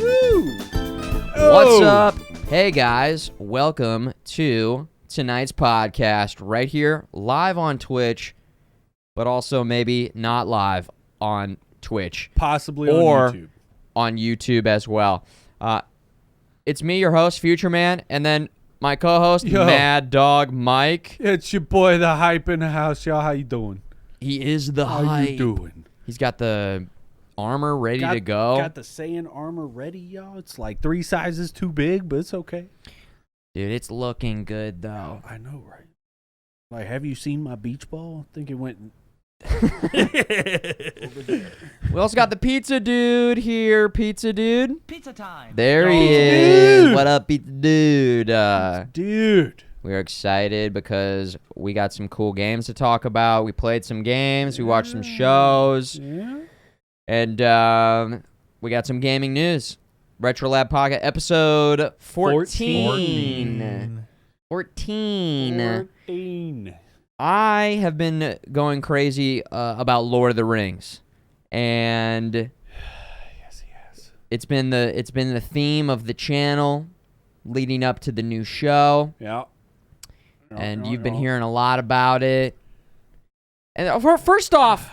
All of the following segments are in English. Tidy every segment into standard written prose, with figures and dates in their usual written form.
Woo! What's up? Hey guys, welcome to tonight's podcast right here, live on Twitch, but also maybe not live on Twitch. Possibly or on YouTube. On YouTube as well. It's me, your host, Futureman, and then my co-host, MadDawgMike. It's your boy, the hype in the house, y'all. How you doing? He is the How hype. you doing? He's got the armor ready to go. Got the Saiyan armor ready, y'all. It's like 3 sizes too big, but it's okay. Dude, it's looking good, though. I know, right? Like, have you seen my beach ball? I think it went over there. We also got the pizza dude here. Pizza dude. Pizza time. There he is. Dude. What up, pizza dude? Dude. We're excited because we got some cool games to talk about. We played some games. We watched some shows. Yeah. And we got some gaming news. RetroLab Podcast episode 14. 14. I have been going crazy about Lord of the Rings, and Yes. it's been the theme of the channel leading up to the new show. Yeah. And you've been hearing a lot about it. And first off,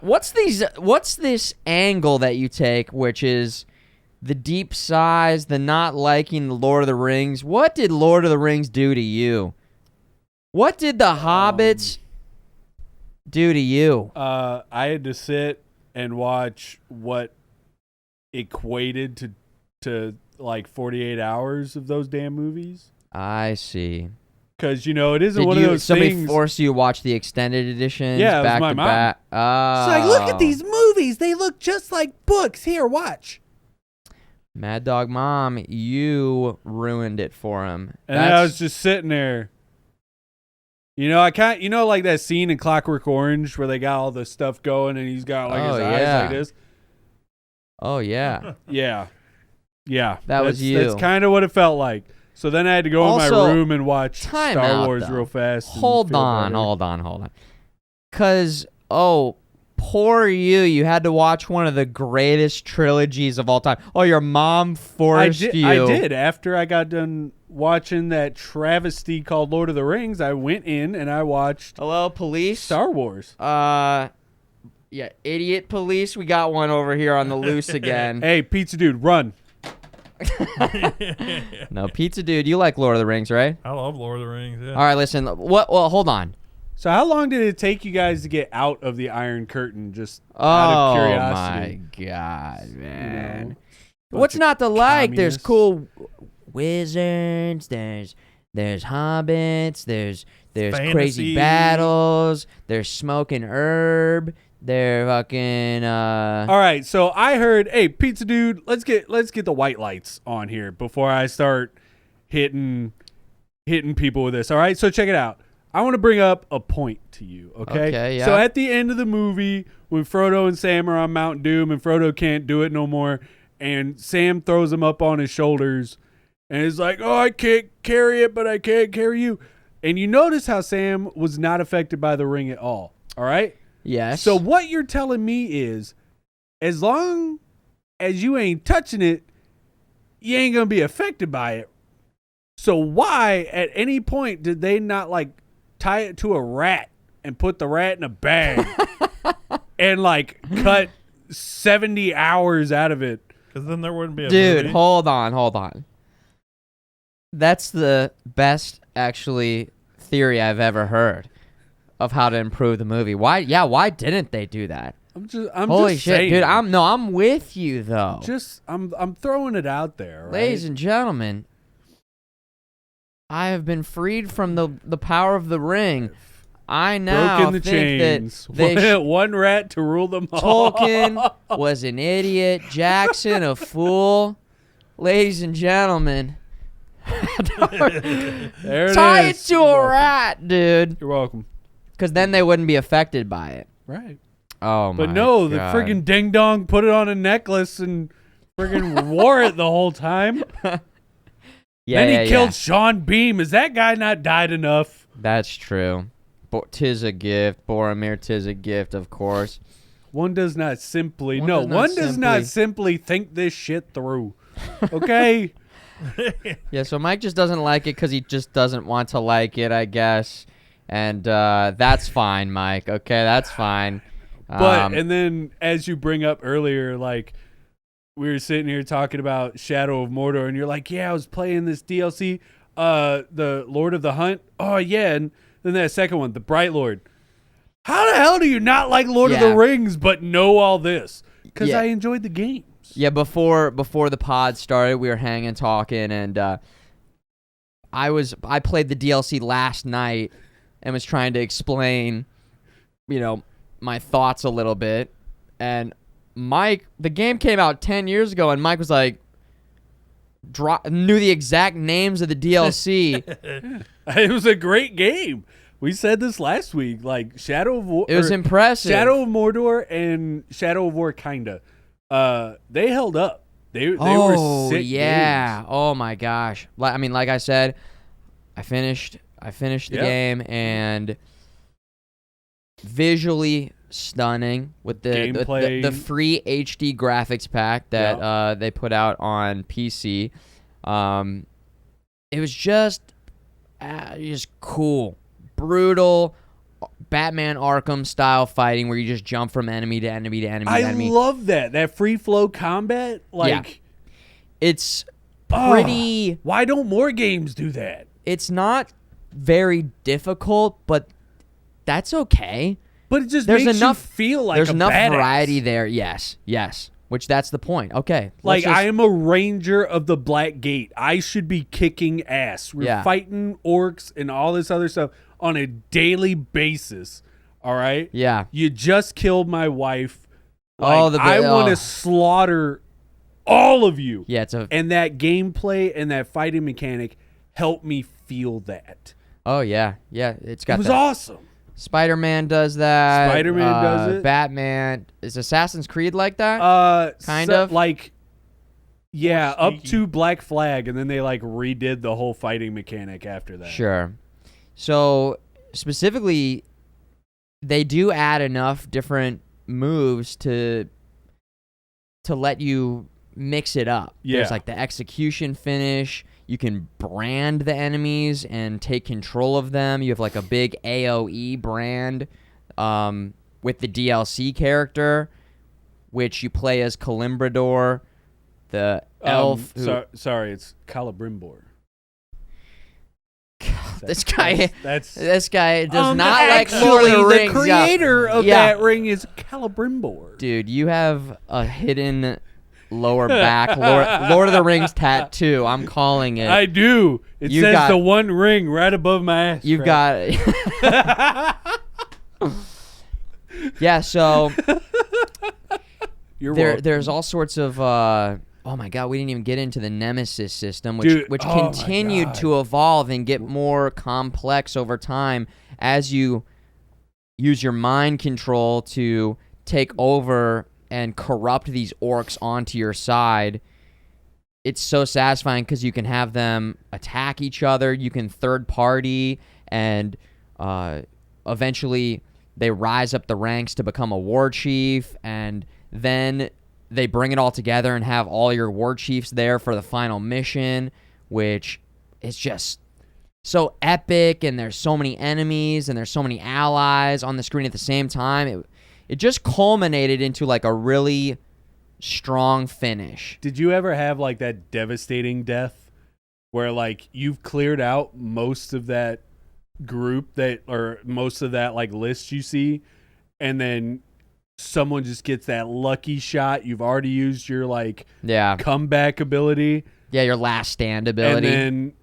what's this angle that you take, which is the deep sighs, the not liking the Lord of the Rings? What did Lord of the Rings do to you? What did the Hobbits do to you? I had to sit and watch what equated to like 48 hours of those damn movies. I see. Because, you know, it isn't one of those somebody things. force you to watch the extended editions Yeah, it was back my to mom. back? It's like, look at these movies. They look just like books. Here, watch. Mad Dog Mom, you ruined it for him. And then I was just sitting there. You know, like that scene in Clockwork Orange where they got all the stuff going and he's got like his eyes like this. Oh, yeah. Yeah. Yeah. That was you. That's kind of what it felt like. So then I had to go in Also, my room and watch time Star out, Wars though. real fast. and Hold feel on. better. Because, poor you. You had to watch one of the greatest trilogies of all time. Oh, your mom forced you. I did. After I got done watching that travesty called Lord of the Rings, I went in and I watched Hello, police? Star Wars. Yeah, idiot police. We got one over here on the loose again. Hey, pizza dude, run. No, pizza dude, you like Lord of the Rings, right? I love Lord of the Rings. Yeah. All right, listen. Well, hold on. So how long did it take you guys to get out of the Iron Curtain just out of curiosity? Oh, my God, man. You know, What's bunch not to of like? There's communists. cool wizards. There's hobbits. There's crazy Fantasy. battles. There's smoking herb. They're fucking. All right, so I heard, hey, pizza dude, let's get the white lights on here before I start hitting people with this. All right, so check it out. I want to bring up a point to you, okay? Okay, yeah. So at the end of the movie, when Frodo and Sam are on Mount Doom and Frodo can't do it no more, and Sam throws him up on his shoulders, and he's like, oh, I can't carry it, but I can't carry you. And you notice how Sam was not affected by the ring at all, all right? Yes. So what you're telling me is, as long as you ain't touching it, you ain't going to be affected by it. So why, at any point, did they not, like, tie it to a rat and put the rat in a bag and, like, cut 70 hours out of it? Because then there wouldn't be a Dude, movie. hold on. That's the best, actually, theory I've ever heard of how to improve the movie. Why didn't they do that? I'm Holy just shit, saying. dude! I'm with you though. I'm throwing it out there, right? Ladies and gentlemen, I have been freed from the power of the ring. I now Broken the think chains. that they One rat to rule them all. Tolkien was an idiot, Jackson a fool. Ladies and gentlemen, There it tie it is. to a rat, dude. You're welcome. Because then they wouldn't be affected by it. Right. Oh my But no, God. the friggin' ding dong put it on a necklace and friggin' wore it the whole time. Yeah, Then he killed Sean Beam. Is that guy not died enough? That's true. 'Tis a gift. Boromir, 'tis a gift, of course. One does not simply think this shit through. Okay? Yeah, so Mike just doesn't like it because he just doesn't want to like it, I guess. And that's fine, Mike. Okay, that's fine. But, and then as you bring up earlier, like, we were sitting here talking about Shadow of Mordor, and you're like, yeah, I was playing this DLC, the Lord of the Hunt. Oh, yeah, and then that second one, the Bright Lord. How the hell do you not like Lord of the Rings but know all this? Because I enjoyed the games. Yeah, before the pod started, we were hanging, talking, and I played the DLC last night and was trying to explain, my thoughts a little bit. And Mike, the game came out 10 years ago, and Mike was like, knew the exact names of the DLC. It was a great game. We said this last week, like Shadow of War. It was impressive. Shadow of Mordor and Shadow of War, kinda. They held up. They were sick games. Oh my gosh. I mean, like I said, I finished the game, and visually stunning with the free HD graphics pack that they put out on PC. It was just cool. Brutal Batman Arkham style fighting where you just jump from enemy to enemy to enemy to enemy. I love that free flow combat. It's pretty. Why don't more games do that? It's not very difficult, but that's okay. But it just makes you feel like there's a enough badass. variety there. Yes. Which that's the point. Okay. I am a ranger of the Black Gate. I should be kicking ass. We're fighting orcs and all this other stuff on a daily basis. All right? Yeah. You just killed my wife. I want to slaughter all of you. Yeah, and that gameplay and that fighting mechanic helped me feel that. Oh yeah. Yeah, it was awesome. Spider-Man does that. Spider-Man does it. Batman. Is Assassin's Creed like that? Kind of. Up to Black Flag, and then they redid the whole fighting mechanic after that. Sure. So specifically, they do add enough different moves to let you mix it up. Yeah. There's the execution finish. You can brand the enemies and take control of them. You have a big AoE brand with the DLC character, which you play as Calimbrador, the elf. Sorry, it's Celebrimbor. This guy does not like actually, Lord of the Rings. The creator of that ring is Celebrimbor. Dude, you have a hidden lower back Lord of the Rings tattoo. I'm calling it. I do. It says the one ring right above my ass. You've got yeah, so there's all sorts of oh my god, we didn't even get into the Nemesis system, which continued to evolve and get more complex over time as you use your mind control to take over and corrupt these orcs onto your side. It's so satisfying because you can have them attack each other. You can third party, and eventually they rise up the ranks to become a war chief, and then they bring it all together and have all your war chiefs there for the final mission, which is just so epic, and there's so many enemies, and there's so many allies on the screen at the same time. It just culminated into a really strong finish. Did you ever have that devastating death where you've cleared out most of that group or most of that list you see, and then someone just gets that lucky shot? You've already used your comeback ability. Yeah, your last stand ability. And then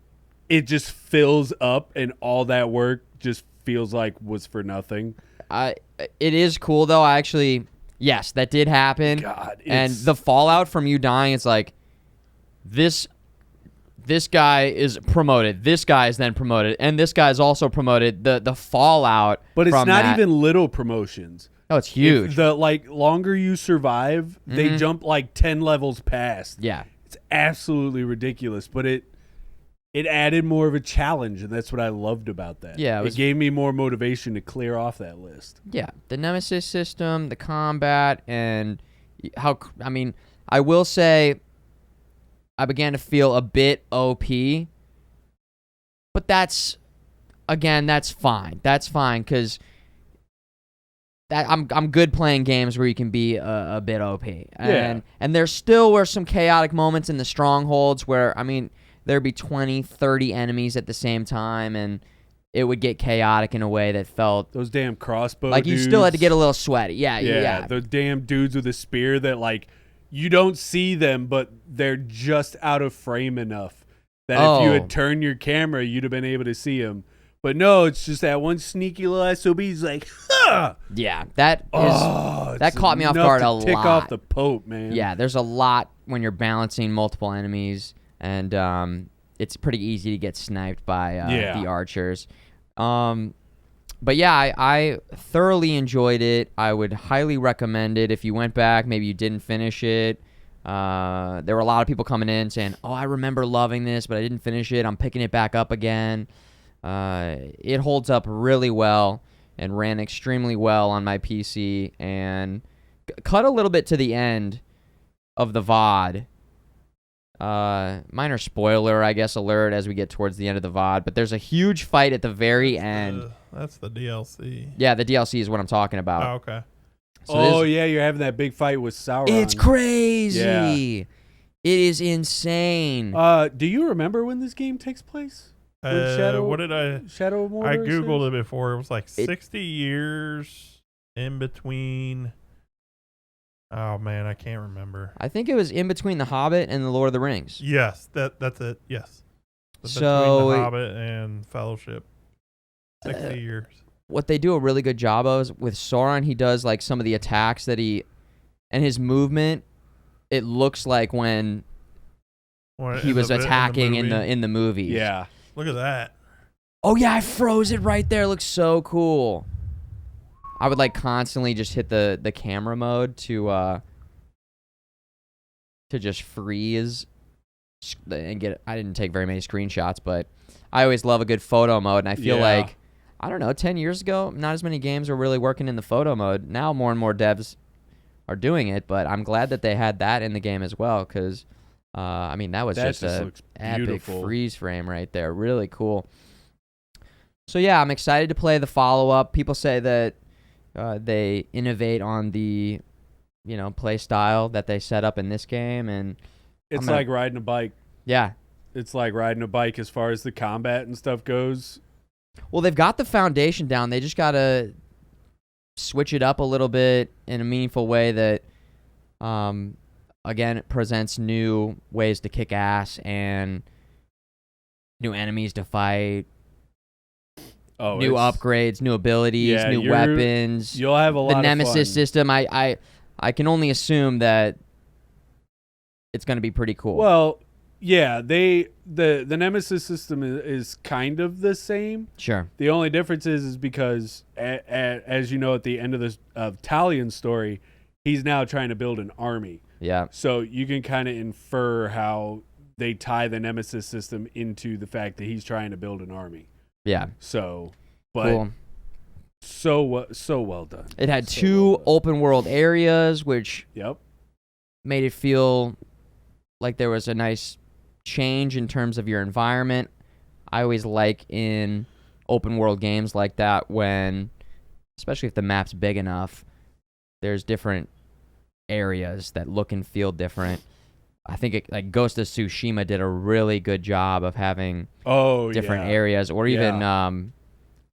it just fills up, and all that work just feels was for nothing. It is cool though. Yes, that did happen. God, and the fallout from you dying, it's this guy is promoted. This guy is then promoted, and this guy is also promoted. The fallout, but it's not even little promotions. Oh, it's huge. The longer you survive, they jump 10 levels past. Yeah, it's absolutely ridiculous. But it it added more of a challenge, and that's what I loved about that. Yeah, it gave me more motivation to clear off that list. Yeah, the Nemesis system, the combat, and how, I mean, I will say I began to feel a bit OP, but that's fine. That's fine, because I'm good playing games where you can be a bit OP. And there still were some chaotic moments in the strongholds where, I mean, there'd be 20, 30 enemies at the same time, and it would get chaotic in a way that felt... Those damn crossbow like dudes. You still had to get a little sweaty. Yeah. Those damn dudes with a spear that, like, you don't see them, but they're just out of frame enough that if you had turned your camera, you'd have been able to see them. But no, it's just that one sneaky little SOB. He's like, huh! Yeah, that caught me off guard a lot. Tick off the Pope, man. Yeah, there's a lot when you're balancing multiple enemies, and it's pretty easy to get sniped by the archers. But yeah, I thoroughly enjoyed it. I would highly recommend it if you went back. Maybe you didn't finish it. There were a lot of people coming in saying, "Oh, I remember loving this, but I didn't finish it. I'm picking it back up again." It holds up really well and ran extremely well on my PC, and cut a little bit to the end of the VOD. Minor spoiler, I guess, alert as we get towards the end of the VOD, but there's a huge fight at the very end. That's the DLC. Yeah, the DLC is what I'm talking about. Oh, okay. So you're having that big fight with Sauron. It's crazy. Yeah. It is insane. Do you remember when this game takes place? What did I... Shadow of Mordor? I Googled it before. It was like 60 years in between... Oh, man, I can't remember. I think it was in between The Hobbit and The Lord of the Rings. Yes, that's it. Yes. So between The Hobbit and Fellowship. 60 years. What they do a really good job of is with Sauron, he does like some of the attacks that and his movement, it looks like when he was attacking in the movies. Yeah. Look at that. Oh yeah, I froze it right there. It looks so cool. I would like constantly just hit the camera mode to just freeze and get. I didn't take very many screenshots, but I always love a good photo mode, and I feel like, I don't know, 10 years ago, not as many games were really working in the photo mode. Now more and more devs are doing it, but I'm glad that they had that in the game as well, because I mean, that was just a epic freeze frame right there. Really cool. So yeah, I'm excited to play the follow-up. People say that they innovate on the, play style that they set up in this game, and it's like riding a bike. Yeah, it's like riding a bike as far as the combat and stuff goes. Well, they've got the foundation down. They just gotta switch it up a little bit in a meaningful way that, again, it presents new ways to kick ass and new enemies to fight. New upgrades, new abilities, new weapons. You'll have a lot of fun. The Nemesis system, I can only assume that it's going to be pretty cool. Well, yeah, the Nemesis system is kind of the same. Sure. The only difference is because, as you know, at the end of this Talion's story, he's now trying to build an army. Yeah. So you can kind of infer how they tie the Nemesis system into the fact that he's trying to build an army. Yeah. So, but cool. So well done. It had two open world areas, which made it feel like there was a nice change in terms of your environment. I always like in open world games like that when, especially if the map's big enough, there's different areas that look and feel different. I think like Ghost of Tsushima did a really good job of having different areas, or even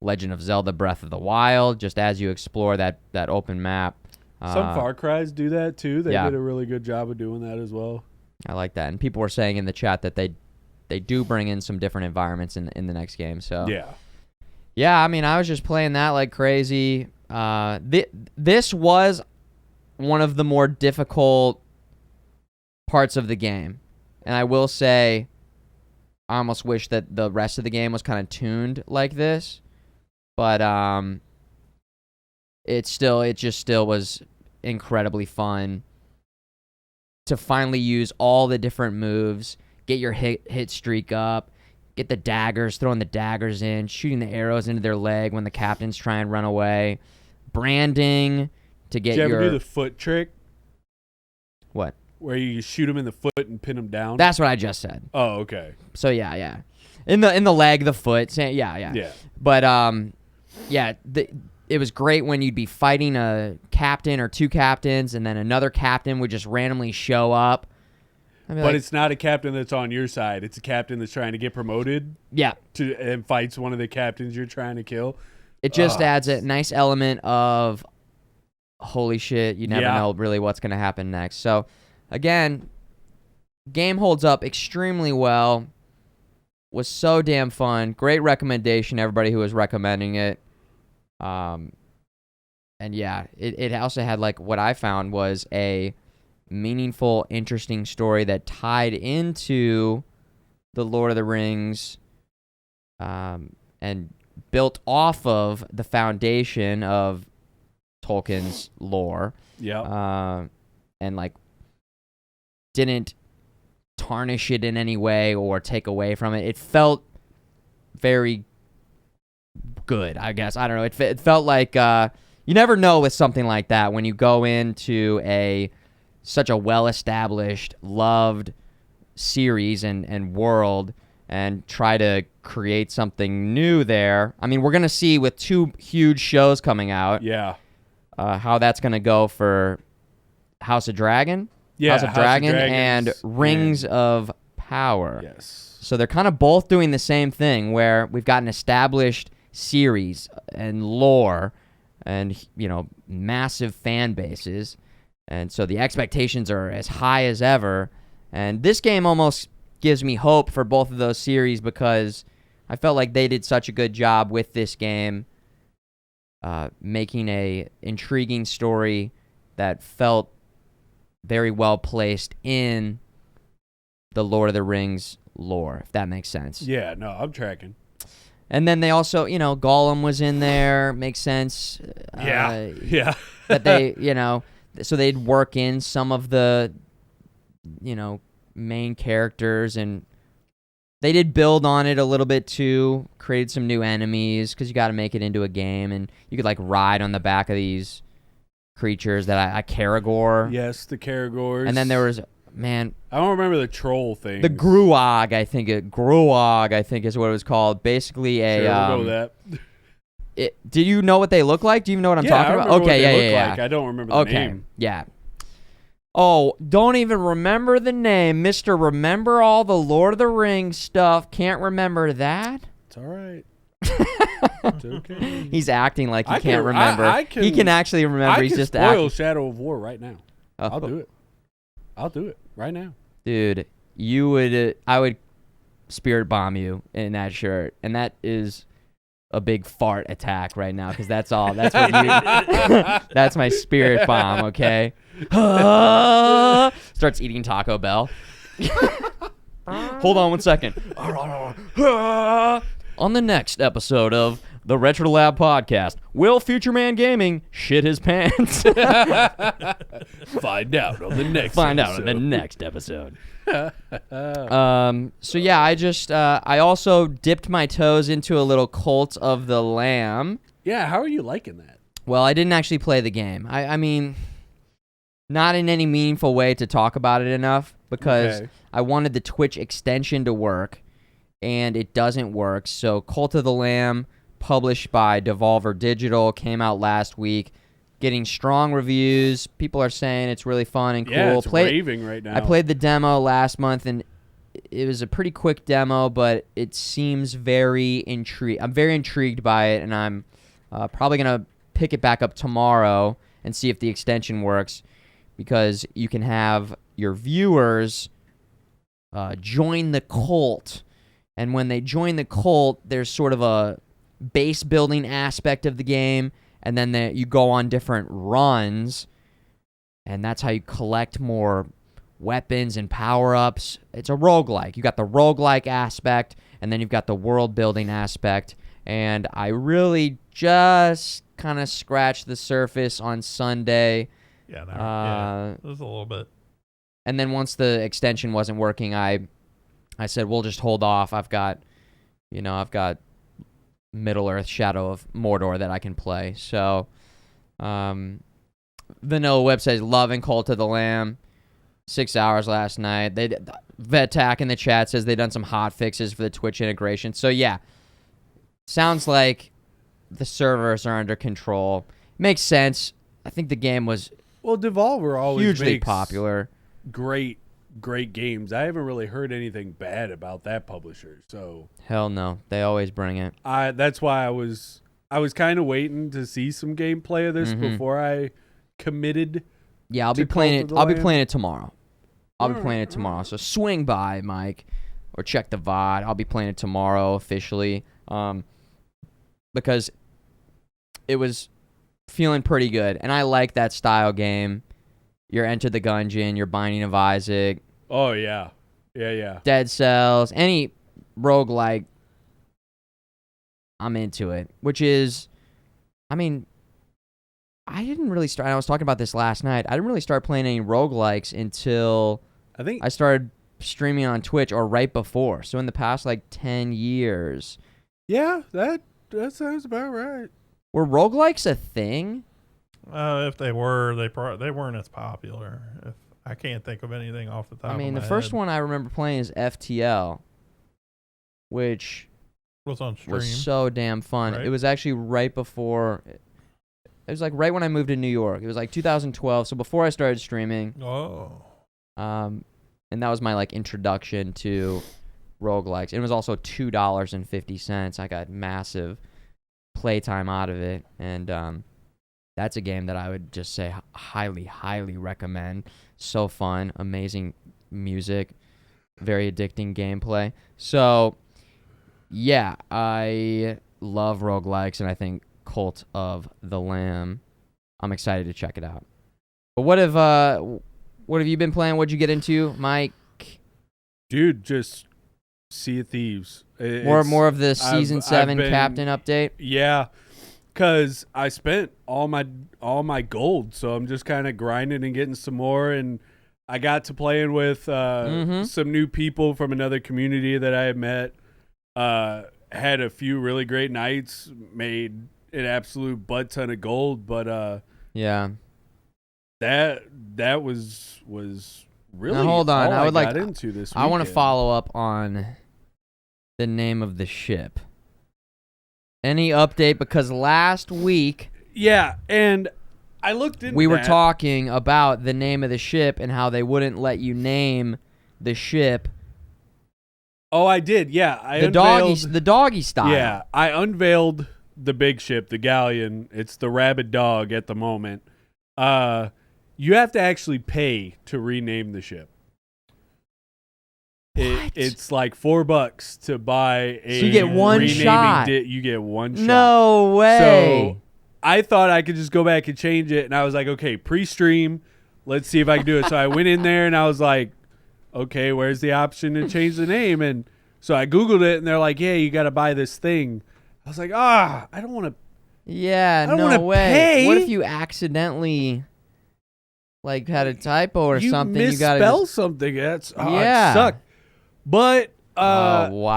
Legend of Zelda Breath of the Wild, just as you explore that open map. Some Far Cries do that too. They did a really good job of doing that as well. I like that. And people were saying in the chat that they do bring in some different environments in the next game. So yeah, I mean, I was just playing that like crazy. This was one of the more difficult parts of the game, and I will say I almost wish that the rest of the game was kind of tuned like this, but it just still was incredibly fun to finally use all the different moves, get your hit streak up, get the daggers, throwing the daggers in, shooting the arrows into their leg when the captains try and run away, branding to get Did you ever do the foot trick? What? Where you shoot them in the foot and pin them down? That's what I just said. Oh, okay. So yeah. In the leg, the foot, yeah. Yeah. But it was great when you'd be fighting a captain or two captains, and then another captain would just randomly show up. But it's not a captain that's on your side. It's a captain that's trying to get promoted. Yeah. And fights one of the captains you're trying to kill. It just adds a nice element of, holy shit, you never know really what's going to happen next. So, again, game holds up extremely well. Was so damn fun. Great recommendation, everybody who was recommending it. And yeah, it also had, like, what I found was a meaningful, interesting story that tied into the Lord of the Rings, and built off of the foundation of Tolkien's lore. Yeah. And like didn't tarnish it in any way or take away from it. It felt very good, I guess. I don't know. It felt like you never know with something like that when you go into such a well-established, loved series and world and try to create something new there. I mean, we're going to see with 2 huge shows coming out. Yeah. How that's going to go for House of Dragon. Yeah, House of Dragon and Rings of Power. Yes. So they're kind of both doing the same thing where we've got an established series and lore and, massive fan bases. And so the expectations are as high as ever. And this game almost gives me hope for both of those series because I felt like they did such a good job with this game, making a intriguing story that felt very well placed in the Lord of the Rings lore, if that makes sense. Yeah, no, I'm tracking. And then they also, Gollum was in there. Makes sense. Yeah. That they, so they'd work in some of the, main characters, and they did build on it a little bit too, created some new enemies, because you got to make it into a game, and you could, ride on the back of these creatures that Caragor. Yes, the Caragors. And then there was, man, I don't remember the troll thing. the Gruog, I think is what it was called. Basically Sure, we'll go with that. Did you know what they look like? Do you know what I'm talking about? Okay, yeah. I don't remember the name. Yeah. Oh, don't even remember the name. Mr. Remember all the Lord of the Rings stuff. Can't remember that? It's all right. It's okay. He's acting like he can't remember. He can actually remember. He's just acting. I acting. can spoil Shadow of War right now. I'll do it. I'll do it right now. Dude, I would spirit bomb you in that shirt. And that is a big fart attack right now because that's what you that's my spirit bomb, okay? Starts eating Taco Bell. Hold on 1 second. On the next episode of the RetroLab podcast, will FuturemanGaming shit his pants? Find out on the next episode. So yeah, I also dipped my toes into a little Cult of the Lamb. Yeah, how are you liking that? Well, I didn't actually play the game. I mean, not in any meaningful way to talk about it enough because I wanted the Twitch extension to work, and it doesn't work. So Cult of the Lamb, published by Devolver Digital, came out last week, getting strong reviews. People are saying it's really fun and cool. Yeah, it's raving right now. I played the demo last month, and it was a pretty quick demo, but it seems very intrigued. I'm very intrigued by it, and I'm probably going to pick it back up tomorrow and see if the extension works, because you can have your viewers join the cult. And when they join the cult, there's sort of a base building aspect of the game, and then you go on different runs, and that's how you collect more weapons and power-ups. It's a roguelike. You got the roguelike aspect, and then you've got the world-building aspect, and I really just kind of scratched the surface on Sunday. Yeah, it was a little bit. And then once the extension wasn't working, I said, we'll just hold off. I've got I've got Middle-earth, Shadow of Mordor that I can play. So, Vanilla Whip says, loving Cult of the Lamb. 6 hours last night. Vettac in the chat says they've done some hot fixes for the Twitch integration. So, yeah. Sounds like the servers are under control. Makes sense. I think the game was Devolver always hugely makes popular. Great games. I haven't really heard anything bad about that publisher. So hell no, they always bring it. That's why I was kind of waiting to see some gameplay of this before I committed. Yeah, I'll be playing it. I'll be playing it tomorrow. So swing by, Mike, or check the VOD. I'll be playing it tomorrow officially, because it was feeling pretty good, and I like that style game. You're Enter the Gungeon, you're Binding of Isaac. Oh yeah. Dead Cells, any roguelike, I'm into it. Which is, I didn't really start. I was talking about this last night. I didn't really start playing any roguelikes until I think I started streaming on Twitch, or right before. So in the past 10 years. Yeah, that sounds about right. Were roguelikes a thing? If they were, they weren't as popular. I can't think of anything off the top of my head. The first one I remember playing is FTL, which was on stream. Was so damn fun. Right? It was actually right before. It was right when I moved to New York. It was 2012, so before I started streaming. Oh. And that was my introduction to roguelikes. It was also $2.50. I got massive playtime out of it, and that's a game that I would just say highly recommend. So fun, amazing music, very addicting gameplay. So, yeah, I love roguelikes, and I think Cult of the Lamb, I'm excited to check it out. But what have you been playing? What'd you get into, Mike? Dude, just Sea of Thieves. More of the Season 7 Captain update? Yeah. Because I spent all my gold, so I'm just kind of grinding and getting some more. And I got to playing with some new people from another community that I had met. Had a few really great nights, made an absolute butt ton of gold. But yeah, that was really. Now, hold on, I got into this weekend. I want to follow up on the name of the ship. Any update? Because last week... Yeah, and I looked into we were talking about the name of the ship and how they wouldn't let you name the ship. Oh, I did, yeah. The doggy style. Yeah, I unveiled the big ship, the galleon. It's the Rabid Dog at the moment. You have to actually pay to rename the ship. It's $4 to buy a. So you get one shot. You get one shot. No way. So I thought I could just go back and change it, and I was like, okay, pre-stream, let's see if I can do it. So I went in there and I was like, okay, where's the option to change the name? And so I Googled it, and they're like, yeah, you got to buy this thing. I was like, I don't want to. Yeah, no way. Pay. What if you accidentally had a typo or something? You got to misspell something. That's it sucked. But wow.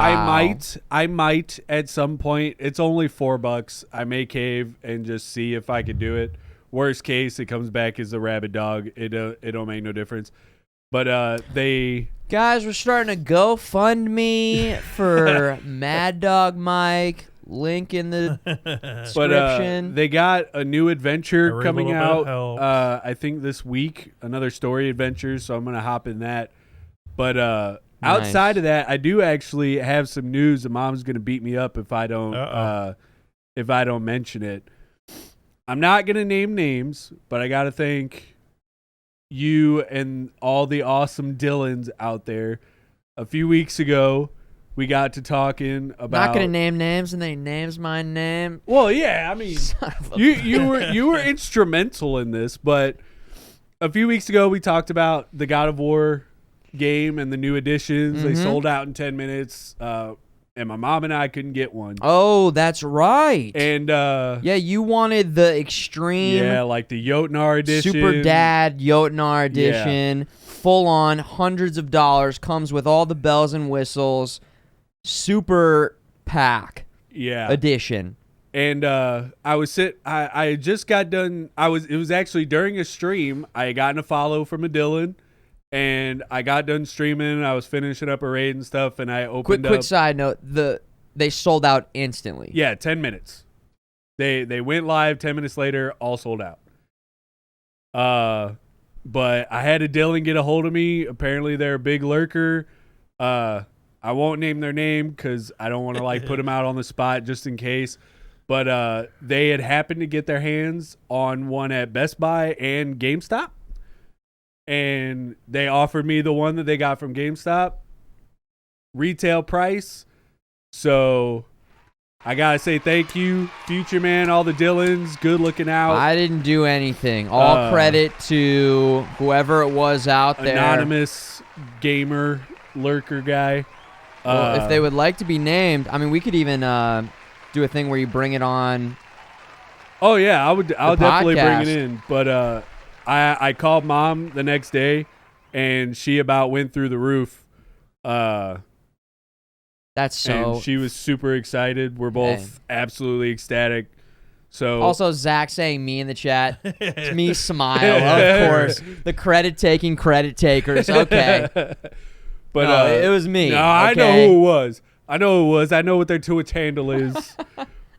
I might at some point. It's only $4. I may cave and just see if I could do it. Worst case, it comes back as the Rabid Dog. It don't make no difference. But guys, we're starting a GoFundMe for MadDawgMike. Link in the description. But they got a new adventure coming out. I think this week, another story adventure. So I'm gonna hop in that. But outside of that, I do actually have some news. And Mom's gonna beat me up if I don't mention it. I'm not gonna name names, but I gotta thank you and all the awesome Dylans out there. A few weeks ago, we got to talking about. Not gonna name names, and then he names my name. Well, yeah, I mean, you were instrumental in this, but a few weeks ago we talked about the God of War game and the new additions. They sold out in 10 minutes, and my mom and I couldn't get one. Oh, that's right. And yeah, you wanted the extreme, the Jotnar edition, Super Dad Jotnar edition, full on, hundreds of dollars, comes with all the bells and whistles, super pack edition. And I had just got done. It was actually during a stream. I had gotten a follow from a Dylan, and I got done streaming. I was finishing up a raid and stuff, and I opened up. Quick side note: they sold out instantly. Yeah, 10 minutes. They went live 10 minutes later, all sold out. But I had a Dylan get a hold of me. Apparently, they're a big lurker. I won't name their name because I don't want to like put them out on the spot just in case. But they had happened to get their hands on one at Best Buy and GameStop. And they offered me the one that they got from GameStop. Retail price. So I got to say thank you, Futureman, all the Dylans. Good looking out. I didn't do anything. All credit to whoever it was out there. Anonymous gamer lurker guy. Well, if they would like to be named, I mean, we could even do a thing where you bring it on. Oh yeah, I'll definitely bring it in. But I called Mom the next day, and she about went through the roof. That's so. And she was super excited. We're both absolutely ecstatic. So also Zach saying me in the chat. It's me smile, of course. The credit takers. Okay. But no, it was me. No, okay? I know who it was. I know what their Twitch handle is.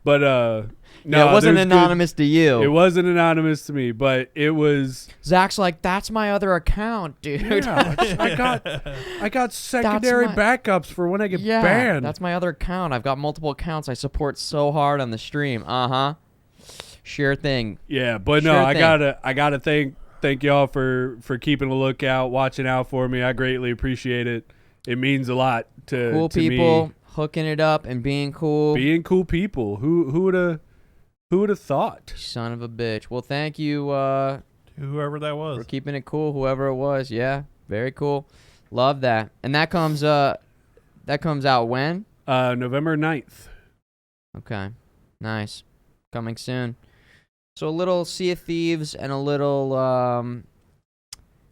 But no, it wasn't anonymous to you. It wasn't anonymous to me, but it was. Zach's like, that's my other account, dude. Yeah, I got secondary backups for when I get banned. That's my other account. I've got multiple accounts I support so hard on the stream. Sure thing. Yeah, but no, I gotta thank y'all for keeping a lookout, watching out for me. I greatly appreciate it. It means a lot to cool people me. Hooking it up and being cool. Being cool people. Who would have thought? Son of a bitch. Well, thank you whoever that was for keeping it cool. Whoever it was. Yeah, very cool. Love that. And that comes out when? November 9th. Okay. Nice. Coming soon. So a little Sea of Thieves and a little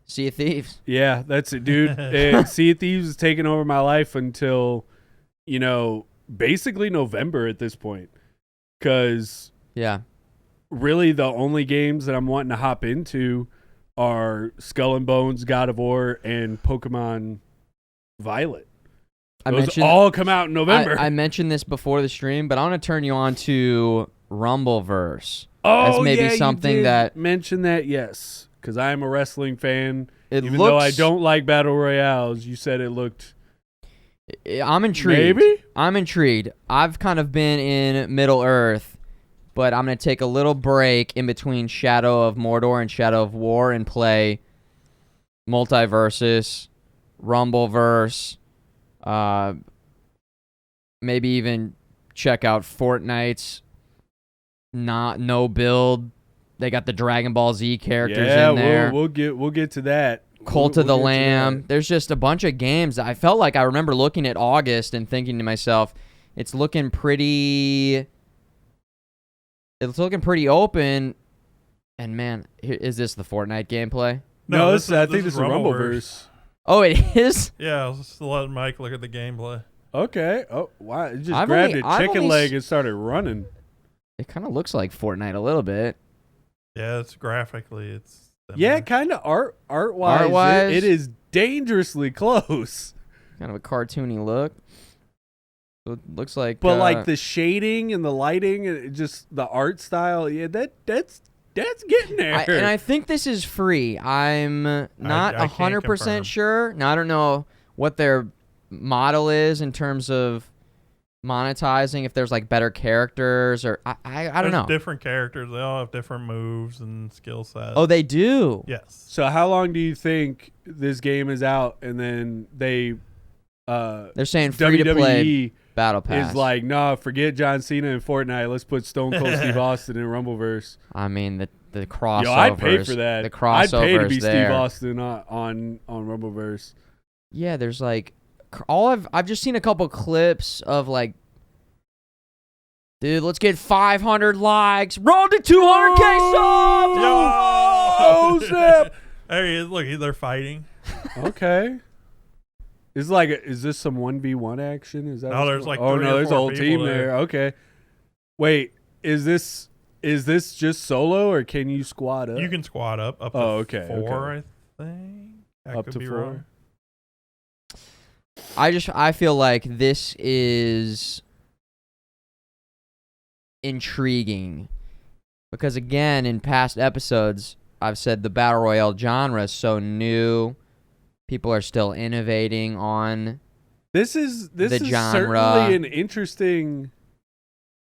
Sea of Thieves. Yeah, that's it, dude. Sea of Thieves is taking over my life until, basically November at this point. Because really the only games that I'm wanting to hop into are Skull and Bones, God of War, and Pokemon Violet. Those all come out in November. I mentioned this before the stream, but I want to turn you on to RumbleVerse. Oh, as maybe something you did that mention that, yes, because I am a wrestling fan. Though I don't like battle royales, you said it looked. I'm intrigued. Maybe I'm intrigued. I've kind of been in Middle Earth, but I'm gonna take a little break in between Shadow of Mordor and Shadow of War and play MultiVersus, RumbleVerse, maybe even check out Fortnite's. No build. They got the Dragon Ball Z characters in there. We'll get to that. Cult of the Lamb. There's just a bunch of games. I felt like I remember looking at August and thinking to myself, it's looking pretty open. And man, is this the Fortnite gameplay? No, I think this is RumbleVerse. Oh, it is? Yeah, I was just letting Mike look at the gameplay. Okay. Oh, wow. It just grabbed a chicken leg and started running. It kind of looks like Fortnite a little bit. Yeah, it's graphically, it's similar. Yeah, kind of art-wise. It is dangerously close. Kind of a cartoony look. So it looks like, but like the shading and the lighting, and just the art style. Yeah, that's getting there. And I think this is free. I'm not 100% sure. Now I don't know what their model is in terms of monetizing, if there's like better characters or I don't know. Different characters, they all have different moves and skill sets. Oh, they do? Yes. So how long do you think this game is out and then they're saying free to play battle pass is like, nah, forget John Cena and Fortnite, let's put Stone Cold Steve Austin in RumbleVerse. I mean the crossovers. Yo, I'd pay for that. The crossovers. I'd pay to be Steve Austin on RumbleVerse. Yeah, there's like I've just seen a couple clips of like, dude, let's get 500 likes. Roll to 200K subs. Oh, snap. There he is. Look, they're fighting. Okay. Is this some 1v1 action? Is that? No, there's like oh 3 no, or there's a 4 whole team people there. Okay. Wait, is this just solo or can you squad up? You can squad up to okay, 4, okay. I think. I Up could to be 4. wrong. I feel like this is intriguing because again, in past episodes, I've said the battle royale genre is so new. People are still innovating on This is genre. certainly an interesting.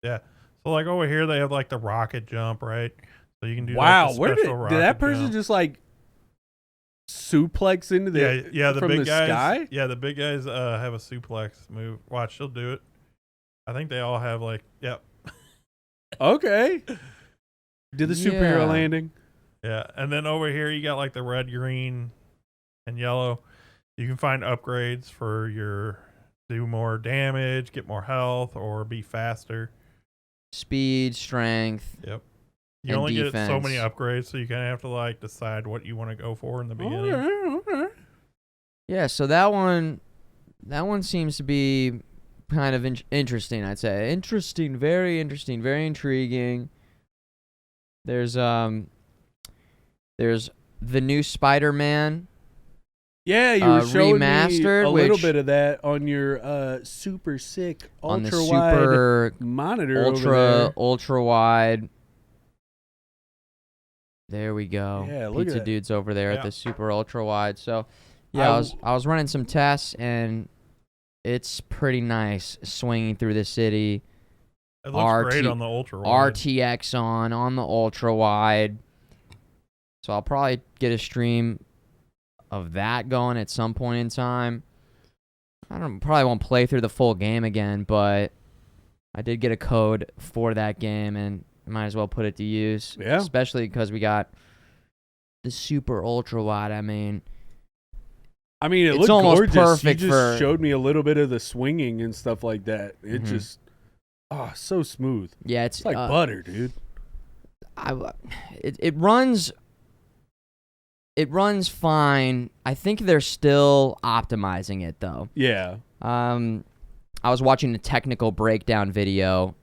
Yeah. So like over here they have like the rocket jump, right? So you can do Wow, like the where special did that rocket person jump. just like suplex into the the from big the guys, sky? Yeah, the big guys have a suplex move. Watch, she'll do it. I think they all have like, yep. Okay. Did the superhero Yeah. landing? Yeah, and then over here you got like the red, green, and yellow. You can find upgrades for your do more damage, get more health, or be faster. speed, strength. Yep. You And only get so defense. many upgrades, so you kind of have to like decide what you want to go for in the beginning. Okay. Yeah, so that one seems to be kind of interesting, I'd say. Interesting, very intriguing. There's the new Spider-Man. Yeah, you were showing remastered, me a little which- bit of that on your super sick on the ultra wide super monitor over ultra wide. There we go. Yeah, look Pizza at that. dude's over there at Yeah. the super ultra wide. So yeah, I was running some tests and it's pretty nice swinging through the city. It looks great on the ultra wide. RTX on the ultra wide. So I'll probably get a stream of that going at some point in time. Probably won't play through the full game again, but I did get a code for that game and might as well put it to use. Yeah. Especially because we got the super ultra wide. I mean, it it's looked almost gorgeous. perfect You just for- showed me a little bit of the swinging and stuff like that. It Mhm. just so smooth. yeah, It's like butter, dude. It runs fine. I think they're still optimizing it though. Yeah. I was watching a technical breakdown video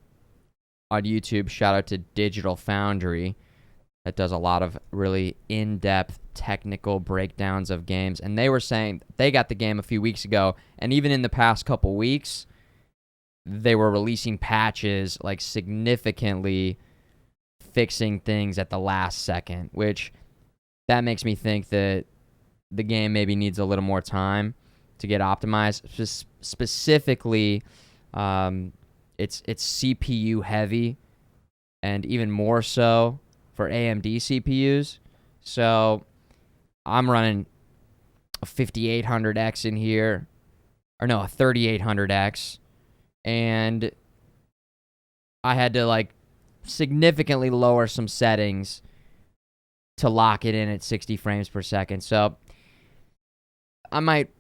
on YouTube. Shout out to Digital Foundry that does a lot of really in-depth technical breakdowns of games. And they were saying they got the game a few weeks ago, and even in the past couple weeks, they were releasing patches like significantly fixing things at the last second, which that makes me think that the game maybe needs a little more time to get optimized. Specifically, it's CPU heavy, and even more so for AMD CPUs. So I'm running a 5800X in here, or no, a 3800X, and I had to like significantly lower some settings to lock it in at 60 frames per second. So I might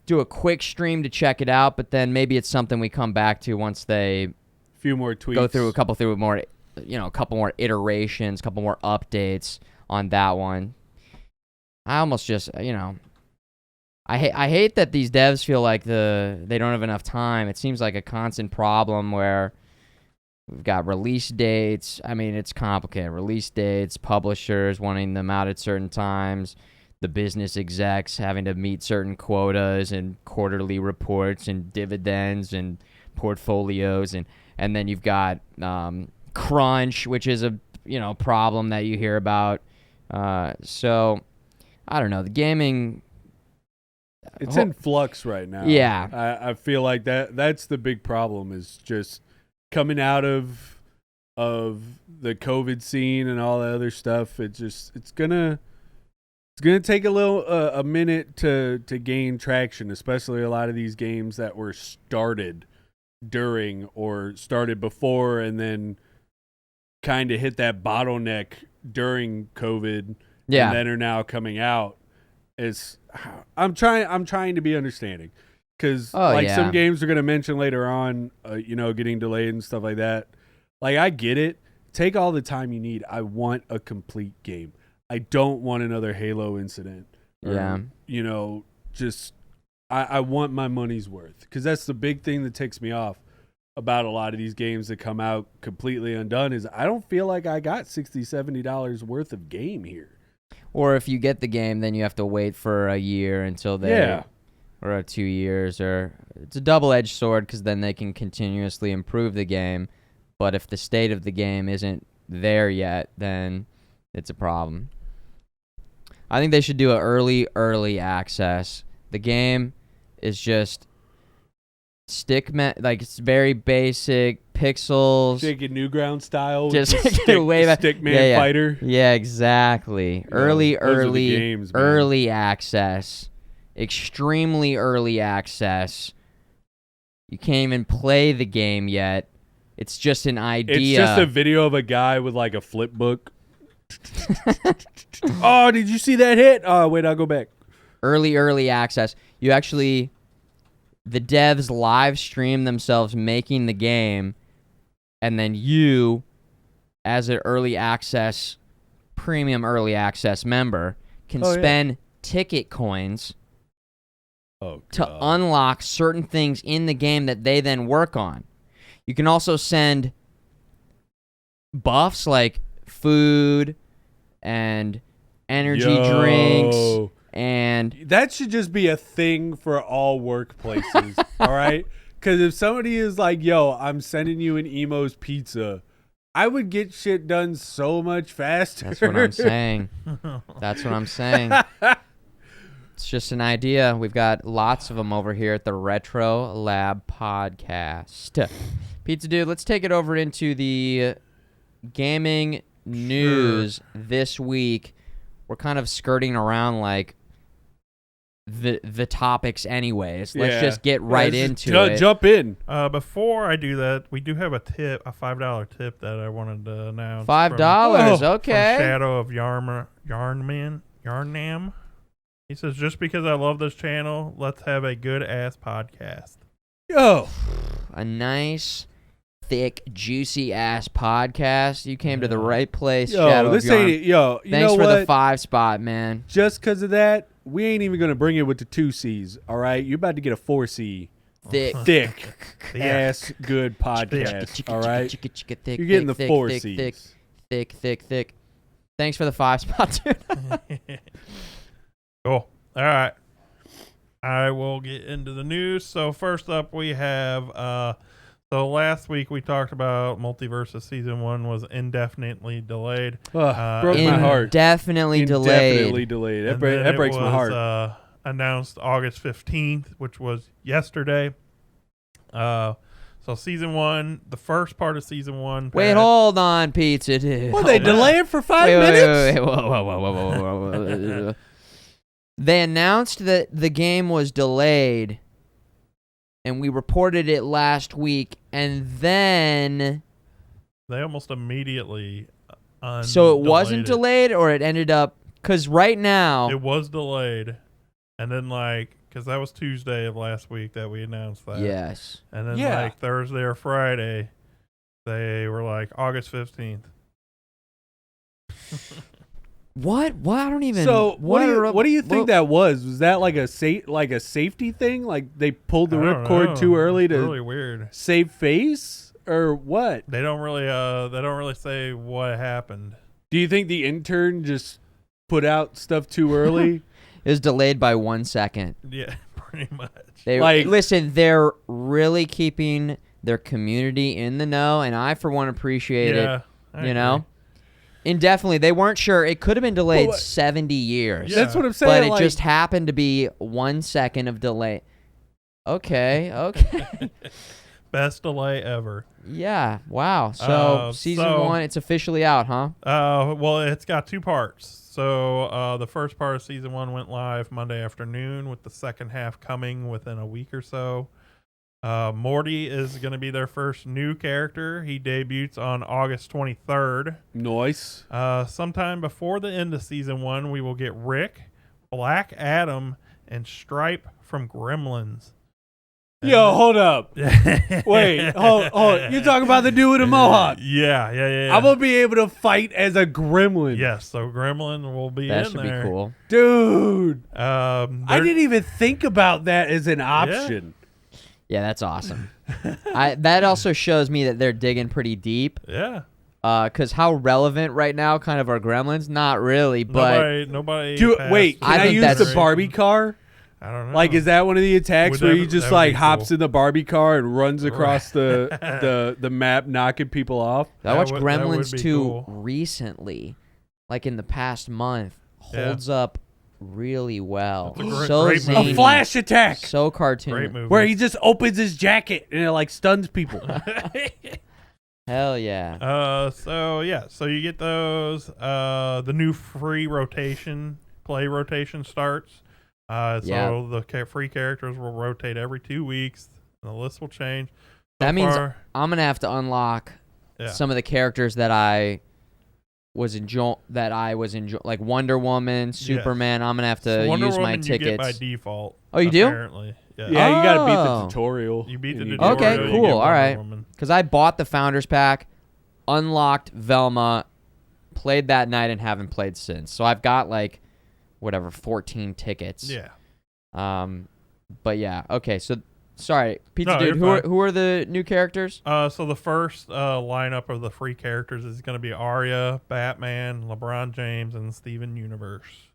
do a quick stream to check it out, but then maybe it's something we come back to once they Few more tweaks. go through a couple more, a couple more iterations, a couple more updates on that one. I almost just, I hate that these devs feel like they don't have enough time. It seems like a constant problem where we've got release dates. I mean, it's complicated. Release dates, publishers wanting them out at certain times, the business execs having to meet certain quotas and quarterly reports and dividends and portfolios, and then you've got crunch, which is a problem that you hear about. So I don't know. The gaming, It's in flux right now. Yeah. I feel like that's the big problem, is just coming out of the COVID scene and all the other stuff. It's gonna take a minute to gain traction, especially a lot of these games that were started during or started before and then kind of hit that bottleneck during COVID. Yeah. And then are now coming out. I'm trying to be understanding, because some games are going to mention later on, getting delayed and stuff like that. Like, I get it. Take all the time you need. I want a complete game. I don't want another Halo incident. Yeah. I want my money's worth, because that's the big thing that takes me off about a lot of these games that come out completely undone is I don't feel like I got $60, $70 worth of game here. Or if you get the game, then you have to wait for a year until they, or 2 years, or it's a double-edged sword because then they can continuously improve the game. But if the state of the game isn't there yet, then it's a problem. I think they should do an early access. The game is just like it's very basic pixels, Shaking Newground style, just Stickman fighter. Yeah, exactly. Yeah, early access, extremely early access. You can't even play the game yet. It's just an idea. It's just a video of a guy with like a flip book. Oh, did you see that hit? Oh, wait, I'll go back. Early access. You actually, the devs live stream themselves making the game, and then you, as an premium early access member, can spend ticket coins to unlock certain things in the game that they then work on. You can also send buffs like food and energy drinks. And that should just be a thing for all workplaces, all right? Because if somebody is like, yo, I'm sending you an Emo's pizza, I would get shit done so much faster. That's what I'm saying. That's what I'm saying. It's just an idea. We've got lots of them over here at the RetroLab podcast. Pizza Dude, let's take it over into the gaming news this week. We're kind of skirting around like the topics anyways. Let's just get right into it. Jump in. Before I do that, we do have a $5 tip that I wanted to announce. $5, okay. From Shadow of Yarnam. He says, just because I love this channel, let's have a good-ass podcast. Yo. A nice, thick, juicy-ass podcast. You came to the right place, Shadow of Yarn. Thanks for the 5 spot, man. Just because of that, we ain't even going to bring it with the 2 C's, all right? You're about to get a 4C. Thick ass good podcast, all right? You're getting the 4 C's. Thick. Thanks for the 5 spot, dude. Cool. All right. I will get into the news. So first up, we have so last week we talked about MultiVersus Season 1 was indefinitely delayed. Broke my heart. Indefinitely delayed. That breaks my heart. Announced August 15th, which was yesterday. So Season 1, the first part of Season 1. Wait, hold on, Pizza Dude. Well, they delay it for 5 minutes? Wait. Whoa. They announced that the game was delayed, and we reported it last week, and then they almost immediately so it wasn't delayed, or it ended up, because right now it was delayed, and then because that was Tuesday of last week that we announced that. Yes. And then Thursday or Friday, they were like August 15th. What? I don't even. So what do you think that was? Was that like a safety thing? Like they pulled the ripcord too early to really weird save face, or what? They don't really say what happened. Do you think the intern just put out stuff too early? It was delayed by 1 second. Yeah, pretty much. Listen, they're really keeping their community in the know, and I for one appreciate it. You know. Indefinitely. They weren't sure. It could have been delayed 70 years. Yeah. That's what I'm saying. But it just happened to be 1 second of delay. Okay. Best delay ever. Yeah. Wow. So Season 1, it's officially out, huh? Well, it's got 2 parts. So the first part of Season 1 went live Monday afternoon, with the second half coming within a week or so. Morty is going to be their first new character. He debuts on August 23rd. Nice. Sometime before the end of Season 1, we will get Rick, Black Adam, and Stripe from Gremlins. Yo, hold up. Wait, hold. You're talking about the dude with a mohawk. Yeah. I'm going to be able to fight as a gremlin. Yes, so Gremlin will be in there. That should be cool. Dude. I didn't even think about that as an option. Yeah, that's awesome. That also shows me that they're digging pretty deep. Yeah. Because how relevant right now kind of are gremlins? Not really, but... Nobody Dude, wait, can I use the Barbie car? I don't know. Like, is that one of the attacks where he just, like, hops cool. in the Barbie car and runs across the map, knocking people off? I watched that Gremlins would be 2 cool. recently, like in the past month. Holds up really well. It's a So great zany. A flash attack! So cartoon. Great movie. Where he just opens his jacket and it, like, stuns people. Hell yeah. So you get those. The new free play rotation starts. So the free characters will rotate every 2 weeks, and the list will change. That means I'm gonna have to unlock some of the characters that I was enjoying, like Wonder Woman, Superman. I'm gonna have to use my tickets. You get by default. Oh, you do? Apparently. Yeah. Yeah, you got to beat the tutorial. You beat the and tutorial. Okay, you get cool. Wonder All right. Woman. Because I bought the Founders Pack, unlocked Velma, played that night, and haven't played since. So I've got like, 14 tickets. Yeah. But yeah, okay. So sorry, Pizza No, Dude. you're Who are the new characters? So the first lineup of the free characters is going to be Arya, Batman, LeBron James, and Steven Universe.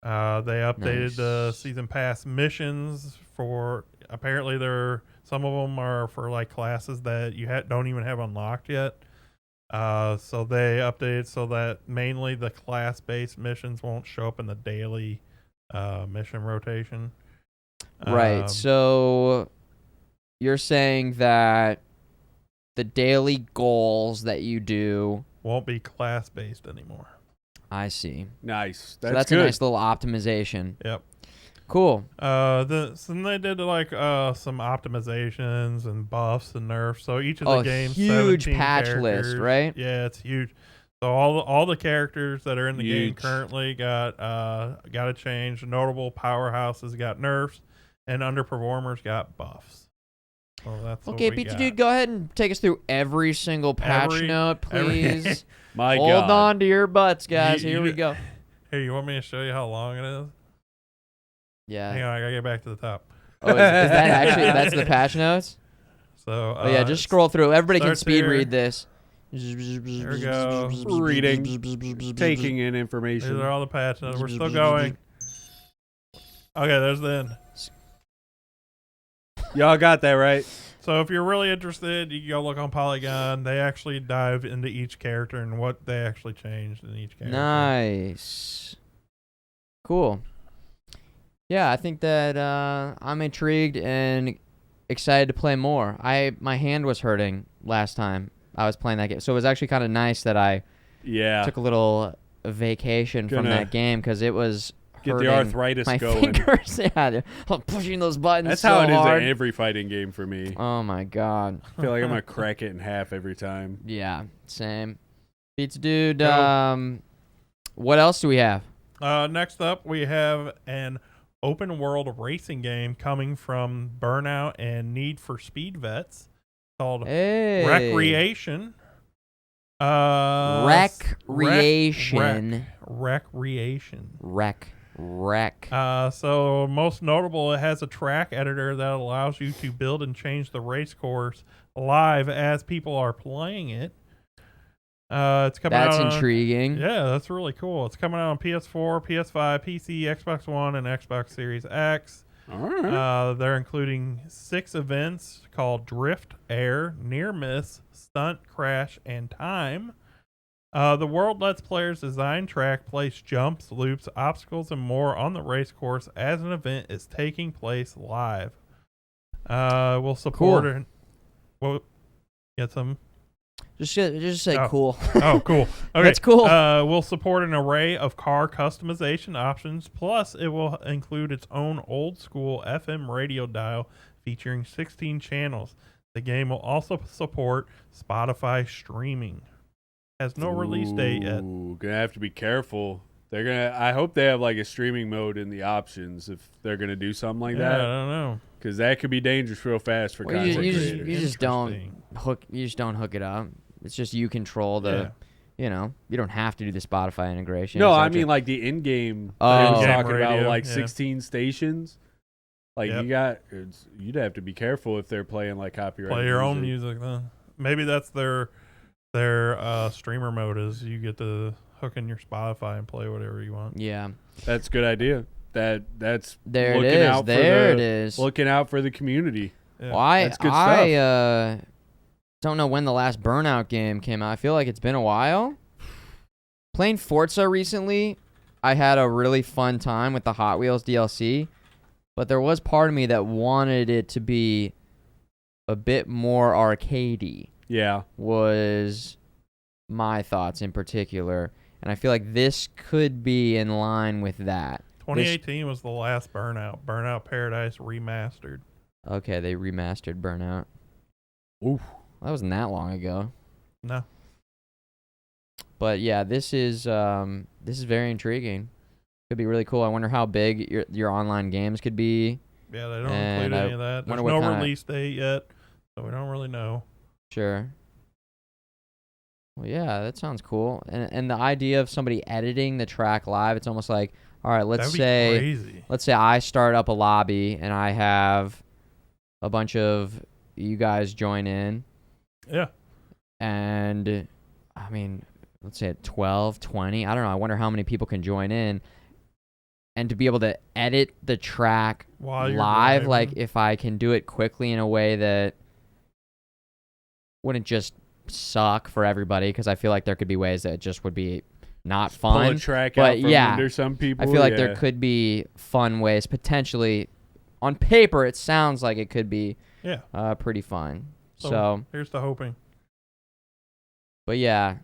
They updated the season pass missions for. Apparently, some of them are for like classes that you don't even have unlocked yet. So they updated so that mainly the class-based missions won't show up in the daily mission rotation. Right. So you're saying that the daily goals that you do won't be class-based anymore. I see. Nice. So that's good. a nice little optimization. Yep. Cool. So then they did like some optimizations and buffs and nerfs. So each of the games, huge 17 patch characters. list, right? Yeah, it's huge. So all the characters that are in the game Huge. currently got a change. Notable powerhouses got nerfs, and underperformers got buffs. So that's Okay, what we Pizza got. Dude, go ahead and take us through every single patch note, please. My Hold God. on to your butts, guys. Here You- we go. Hey, you want me to show you how long it is? Yeah. Hang on, I gotta get back to the top. Oh, is that actually that's the patch notes? So Oh yeah, just scroll through. Everybody can starts speed here. read this. There we go. Reading, taking in These information. are all the patch notes. We're still going. Okay, there's the end. Y'all got that right? So if you're really interested, you can go look on Polygon. They actually dive into each character and what they actually changed in each character. Nice. Cool. Yeah, I think that I'm intrigued and excited to play more. My hand was hurting last time I was playing that game, so it was actually kind of nice that I took a little vacation from that game because it was get hurting the arthritis my going. fingers. Yeah, I'm pushing those buttons. That's so how it is hard. in every fighting game for me. Oh my God. I feel like I'm gonna crack it in half every time. Yeah, same. Pizza Dude. Go. What else do we have? Next up, we have an open world racing game coming from Burnout and Need for Speed vets called Hey. Wreckreation. Wreckreation. Wreck. So most notable, it has a track editor that allows you to build and change the race course live as people are playing it. It's coming out. That's intriguing. Yeah, that's really cool. It's coming out on PS4, PS5, PC, Xbox One, and Xbox Series X. All right. They're including 6 events called Drift, Air, Near Miss, Stunt, Crash, and Time. The world lets players design track, place jumps, loops, obstacles, and more on the race course as an event is taking place live. We'll support it. Well, get some. Just say Oh. cool. Oh, cool. Okay. That's cool. We'll support an array of car customization options. Plus, it will include its own old school FM radio dial featuring 16 channels. The game will also support Spotify streaming. Has no release date yet. Gonna have to be careful. I hope they have like a streaming mode in the options if they're gonna do something like Yeah, I that. don't know. because that could be dangerous real fast for content creators. You just don't hook it up. It's just you control the. You know, you don't have to do the Spotify integration. No, I mean like the in-game. I was talking about like 16 stations. Like you'd have to be careful if they're playing like copyrighted. Play your own music then. Maybe that's their streamer mode is you get to hook in your Spotify and play whatever you want. Yeah, that's a good idea. That's there looking it is. Out there for it is. Looking out for the community. Yeah. Well, that's good stuff. I don't know when the last Burnout game came out. I feel like it's been a while. Playing Forza recently, I had a really fun time with the Hot Wheels DLC, but there was part of me that wanted it to be a bit more arcadey. Yeah. Was my thoughts in particular. And I feel like this could be in line with that. 2018 was the last Burnout. Burnout Paradise remastered. Okay, they remastered Burnout. Oof. That wasn't that long ago. No. But yeah, this is very intriguing. Could be really cool. I wonder how big your online games could be. Yeah, they don't include any of that. There's no release date yet, so we don't really know. Sure. Well, yeah, that sounds cool. And the idea of somebody editing the track live, it's almost like, all right, let's say I start up a lobby and I have a bunch of you guys join in. Yeah. And I mean, let's say at 12, 20, I don't know. I wonder how many people can join in. And to be able to edit the track live, like if I can do it quickly in a way that wouldn't just suck for everybody, because I feel like there could be ways that it just would be not fun. Pull a track out from under some people. I feel like there could be fun ways, potentially. On paper, it sounds like it could be pretty fun. So here's the hoping. But yeah,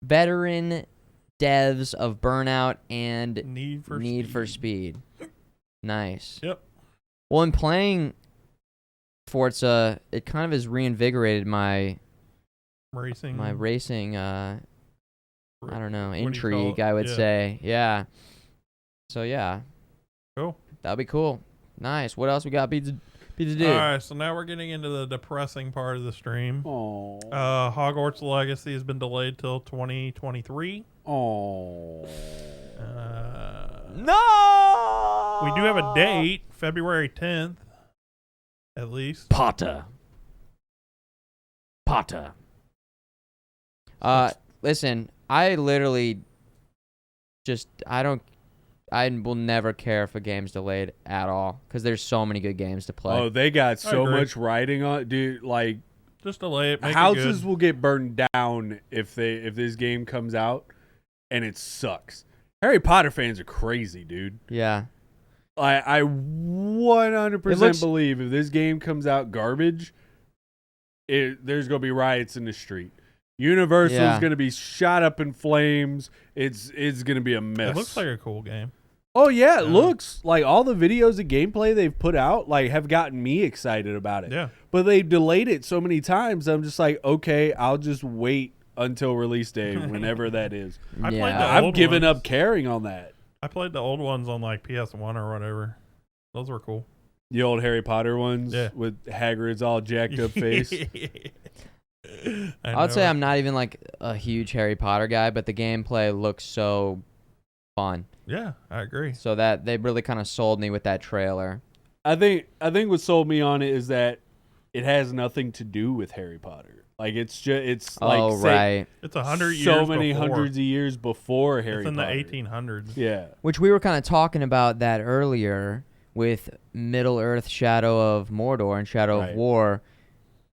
veteran devs of Burnout and Need for Speed. Nice. Yep. Well, in playing Forza, it kind of has reinvigorated my racing. I don't know, intrigue. I would say, yeah. So yeah. Cool. That'd be cool. Nice. What else we got? Pizza Dude. All right, so now we're getting into the depressing part of the stream. Oh. Hogwarts Legacy has been delayed till 2023. Oh. No. We do have a date, February 10th, at least. Potter. Listen, I literally I will never care if a game's delayed at all, because there's so many good games to play. Oh, they got so much writing on it, dude. Like, just delay it. Make houses it good. will get burned down if this game comes out, and it sucks. Harry Potter fans are crazy, dude. Yeah. I 100% believe if this game comes out garbage, there's gonna be riots in the street. Universal's gonna be shot up in flames. It's gonna be a mess. It looks like a cool game. Oh yeah, it looks like all the videos of gameplay they've put out like have gotten me excited about it. Yeah. But they've delayed it so many times. I'm just like, okay, I'll just wait until release day, whenever that is. I've given up caring on that. I played the old ones on like PS1 or whatever. Those were cool. The old Harry Potter ones with Hagrid's all jacked up face. I would say I'm not even like a huge Harry Potter guy, but the gameplay looks so fun. Yeah, I agree. So that they really kind of sold me with that trailer. I think what sold me on it is that it has nothing to do with Harry Potter. Like it's right. It's 100 years. So many hundreds of years before Harry Potter. It's in the 1800s. Yeah. Which we were kind of talking about that earlier with Middle Earth: Shadow of Mordor and Shadow of War.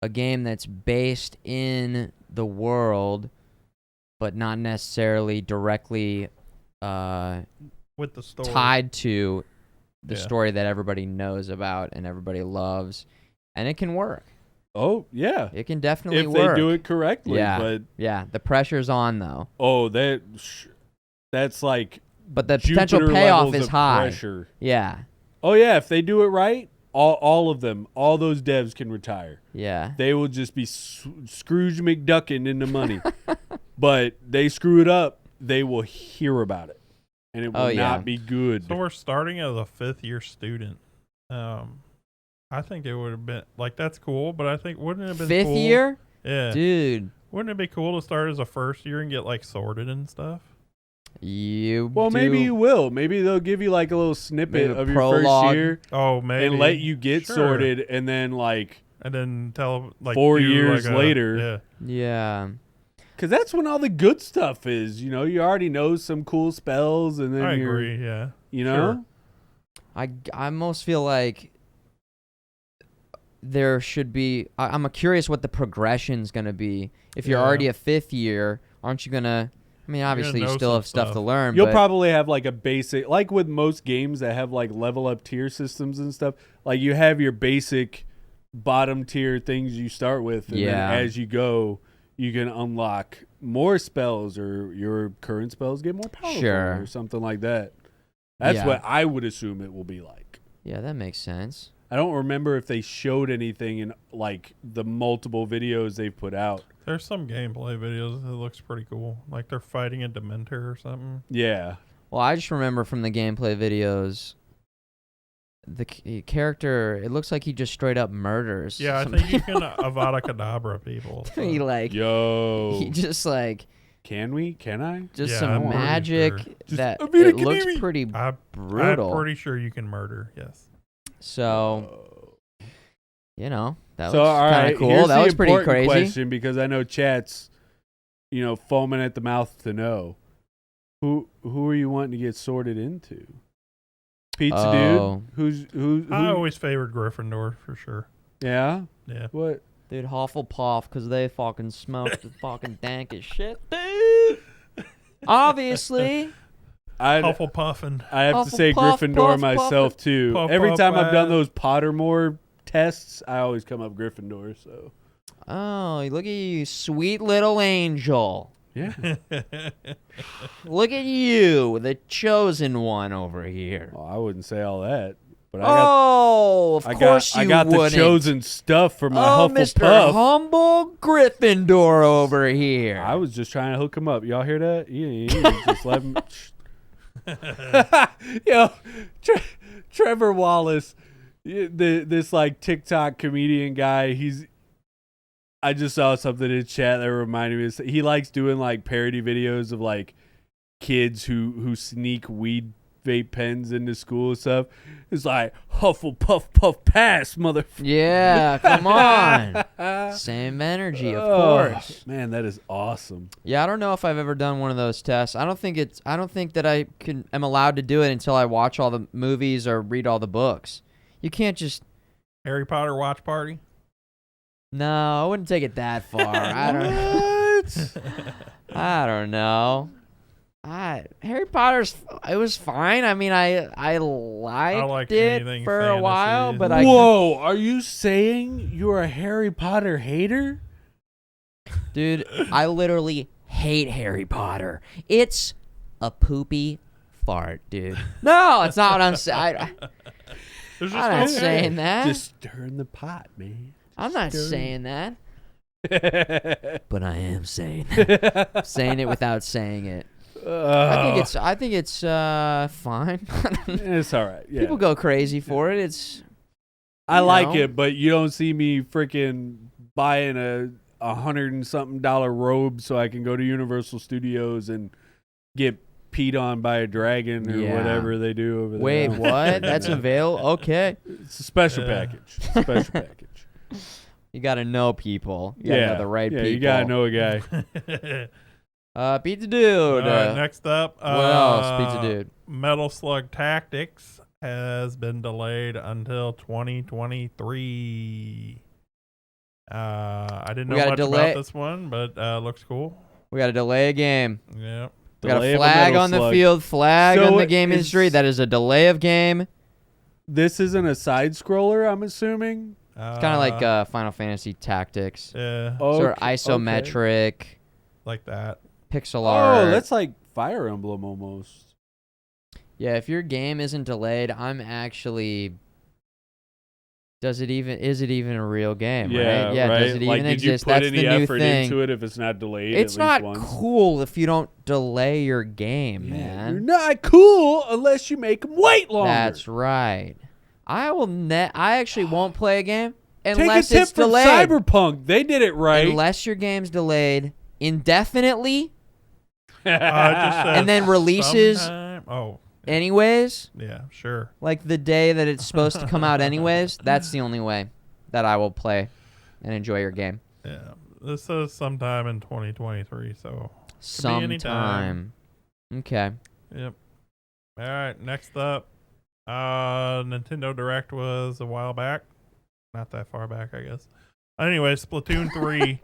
A game that's based in the world, but not necessarily directly with the story tied to the story that everybody knows about and everybody loves, and it can work. Oh yeah, it can definitely work if they do it correctly. Yeah, but the pressure's on though. Oh, that's like. But the potential payoff is high. Pressure. Yeah. Oh yeah, if they do it right. All of them, all those devs can retire. Yeah. They will just be Scrooge McDucking into money. But they screw it up, they will hear about it. And it will not be good. So we're starting as a 5th-year student. I think it would have been like that's cool, but I think wouldn't it have been Fifth cool? year? Yeah, Dude. Wouldn't it be cool to start as a first year and get like sorted and stuff? Maybe you will. Maybe they'll give you like a little snippet of your prologue. first year. Oh, maybe. And let you get sorted, and then like. And then tell like 4 years later. Yeah. Because that's when all the good stuff is. You know, you already know some cool spells, and then I agree. Yeah. You know. I almost feel like there should be. I'm curious what the progression's gonna be. If you're already a fifth year, aren't you gonna? I mean, obviously you still have stuff to learn. You'll probably have like a basic, like with most games that have like level up tier systems and stuff. Like you have your basic bottom tier things you start with, and then as you go, you can unlock more spells, or your current spells get more powerful, or something like that. That's what I would assume it will be like. Yeah, that makes sense. I don't remember if they showed anything in like the multiple videos they've put out. There's some gameplay videos that looks pretty cool. Like they're fighting a Dementor or something. Yeah. Well, I just remember from the gameplay videos, the character, it looks like he just straight up murders. Yeah, I think you can Avada Kedavra people. So. He just like... Can I? Just some magic that it looks pretty brutal. I'm pretty sure you can murder, yes. So, that was kind of cool. That was pretty crazy. Question, because I know chat's, foaming at the mouth to know. Who are you wanting to get sorted into? Pizza dude? Who? I always favored Gryffindor for sure. Yeah? Yeah. What? Dude, Hufflepuff, because they fucking smoked the fucking dankest shit, dude. Obviously. Hufflepuffin'. I have to say Gryffindor myself, too. Every time I've done those Pottermore tests, I always come up Gryffindor, so. Oh, look at you, sweet little angel. Yeah. Look at you, the chosen one over here. Oh, I wouldn't say all that. But of course you I got wouldn't. The chosen stuff for my Hufflepuff. Mr. Humble Gryffindor over here. I was just trying to hook him up. Y'all hear that? You just let him. Trevor Wallace, this like TikTok comedian guy. I just saw something in chat that reminded me of, he likes doing like parody videos of like kids who sneak weed vape pens into school and stuff. It's like Hufflepuff puff pass, motherfucker. Yeah, come on. Same energy, of course. Man, that is awesome. Yeah, I don't know if I've ever done one of those tests. I don't think that I am allowed to do it until I watch all the movies or read all the books. You can't just Harry Potter watch party? No, I wouldn't take it that far. I don't know. Harry Potter's, it was fine. I mean, I liked it for a while, but Whoa, are you saying you're a Harry Potter hater? Dude, I literally hate Harry Potter. It's a poopy fart, dude. No, it's not what I'm saying. I'm not saying that. Just stirring the pot, man. I'm not saying that. But I am saying that. I'm saying it without saying it. I think it's fine. It's all right. Yeah. People go crazy for it. I like it, but you don't see me freaking buying a $100 and something robe so I can go to Universal Studios and get peed on by a dragon or whatever they do over there. Wait, what? That's available? Okay. It's a special package. Special package. You got to know people. You got to know the right people. Yeah, you got to know a guy. Pizza Dude. Next up. What else, Pizza Dude? Metal Slug Tactics has been delayed until 2023. I didn't know much about this one, but looks cool. We got to delay a game. Yep. We got a flag on the field, flag on the game industry. That is a delay of game. This isn't a side scroller, I'm assuming. It's kind of like Final Fantasy Tactics. Yeah. Sort of isometric. Like that. Pixel art. Oh, that's like Fire Emblem almost. Yeah, if your game isn't delayed, I'm actually... Is it even a real game, right? Yeah, does it even exist? That's the new thing. Did you put any effort into it if it's not delayed It's at least not once? Cool if you don't delay your game, man. You're not cool unless you make them wait longer. That's right. I actually won't play a game Take unless a tip it's from delayed. Cyberpunk. They did it right. Unless your game's delayed indefinitely and then releases sometime. Oh, anyways, yeah, sure. like the day that it's supposed to come out anyways, that's the only way that I will play and enjoy your game. Yeah, this says sometime in 2023, so Sometime. anytime. Okay. Yep. All right, next up, Nintendo Direct was a while back. Not that far back, I guess. Anyway, Splatoon 3.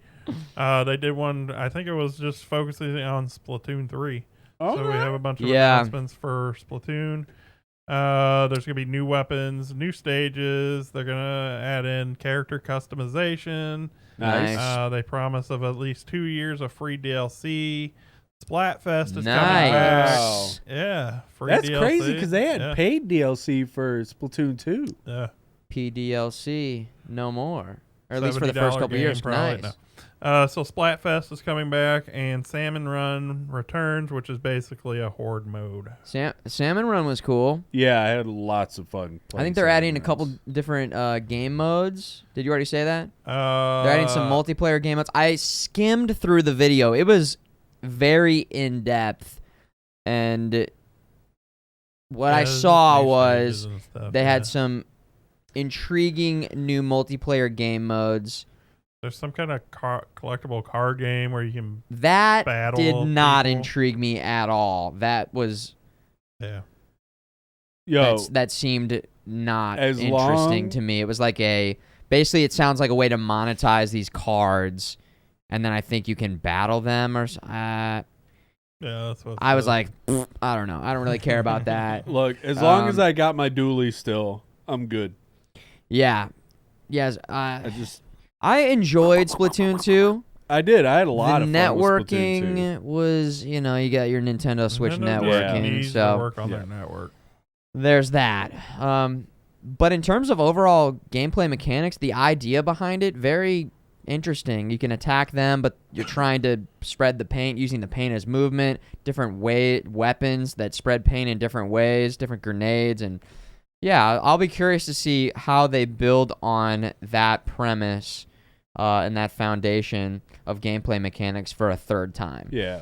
They did one, I think it was just focusing on Splatoon 3. So we have a bunch of announcements for Splatoon. There's going to be new weapons, new stages. They're going to add in character customization. Nice. They promise of at least 2 years of free DLC. Splatfest is coming Nice. back. Wow. Yeah, free That's DLC. crazy because they had paid DLC for Splatoon 2. Yeah. PDLC, no more. Or at least for the first $70 couple game, years. probably. Nice. No. So Splatfest is coming back, and Salmon Run Returns, which is basically a horde mode. Salmon Run was cool. Yeah, I had lots of fun. I think they're adding a couple different game modes. Did you already say that? They're adding some multiplayer game modes. I skimmed through the video. It was very in-depth, and what I saw was they had some intriguing new multiplayer game modes. There's some kind of collectible card game where you can That battle did not people. intrigue me at all. That was that seemed not interesting to me. It was like basically it sounds like a way to monetize these cards, and then I think you can battle them or yeah, that's what I was like, I don't know. I don't really care about that. Look, as long as I got my dually still, I'm good. Yeah. Yes. I enjoyed Splatoon 2. I did. I had a lot of fun networking with Splatoon 2. was, you got your Nintendo Switch networking, so work on their network. There's that. But in terms of overall gameplay mechanics, the idea behind it, very interesting. You can attack them, but you're trying to spread the paint using the paint as movement, different weapons that spread paint in different ways, different grenades, and yeah, I'll be curious to see how they build on that premise and that foundation of gameplay mechanics for a third time. Yeah.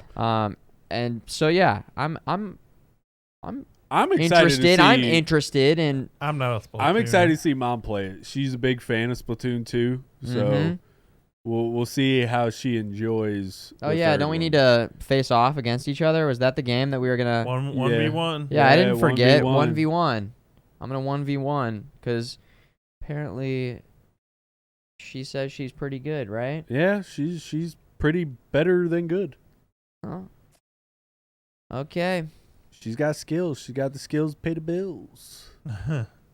And so yeah, I'm excited interested. to see, I'm interested in. I'm not a Splatoon. I'm excited to see Mom play it. She's a big fan of Splatoon 2, so we'll see how she enjoys. Oh yeah, don't we need to face off against each other? Was that the game that we were gonna 1v1? Yeah, I didn't forget 1v1. 1v1. I'm gonna 1v1 because apparently she says she's pretty good, right? Yeah, she's pretty better than good. Oh. Okay. She's got skills. She got the skills to pay the bills,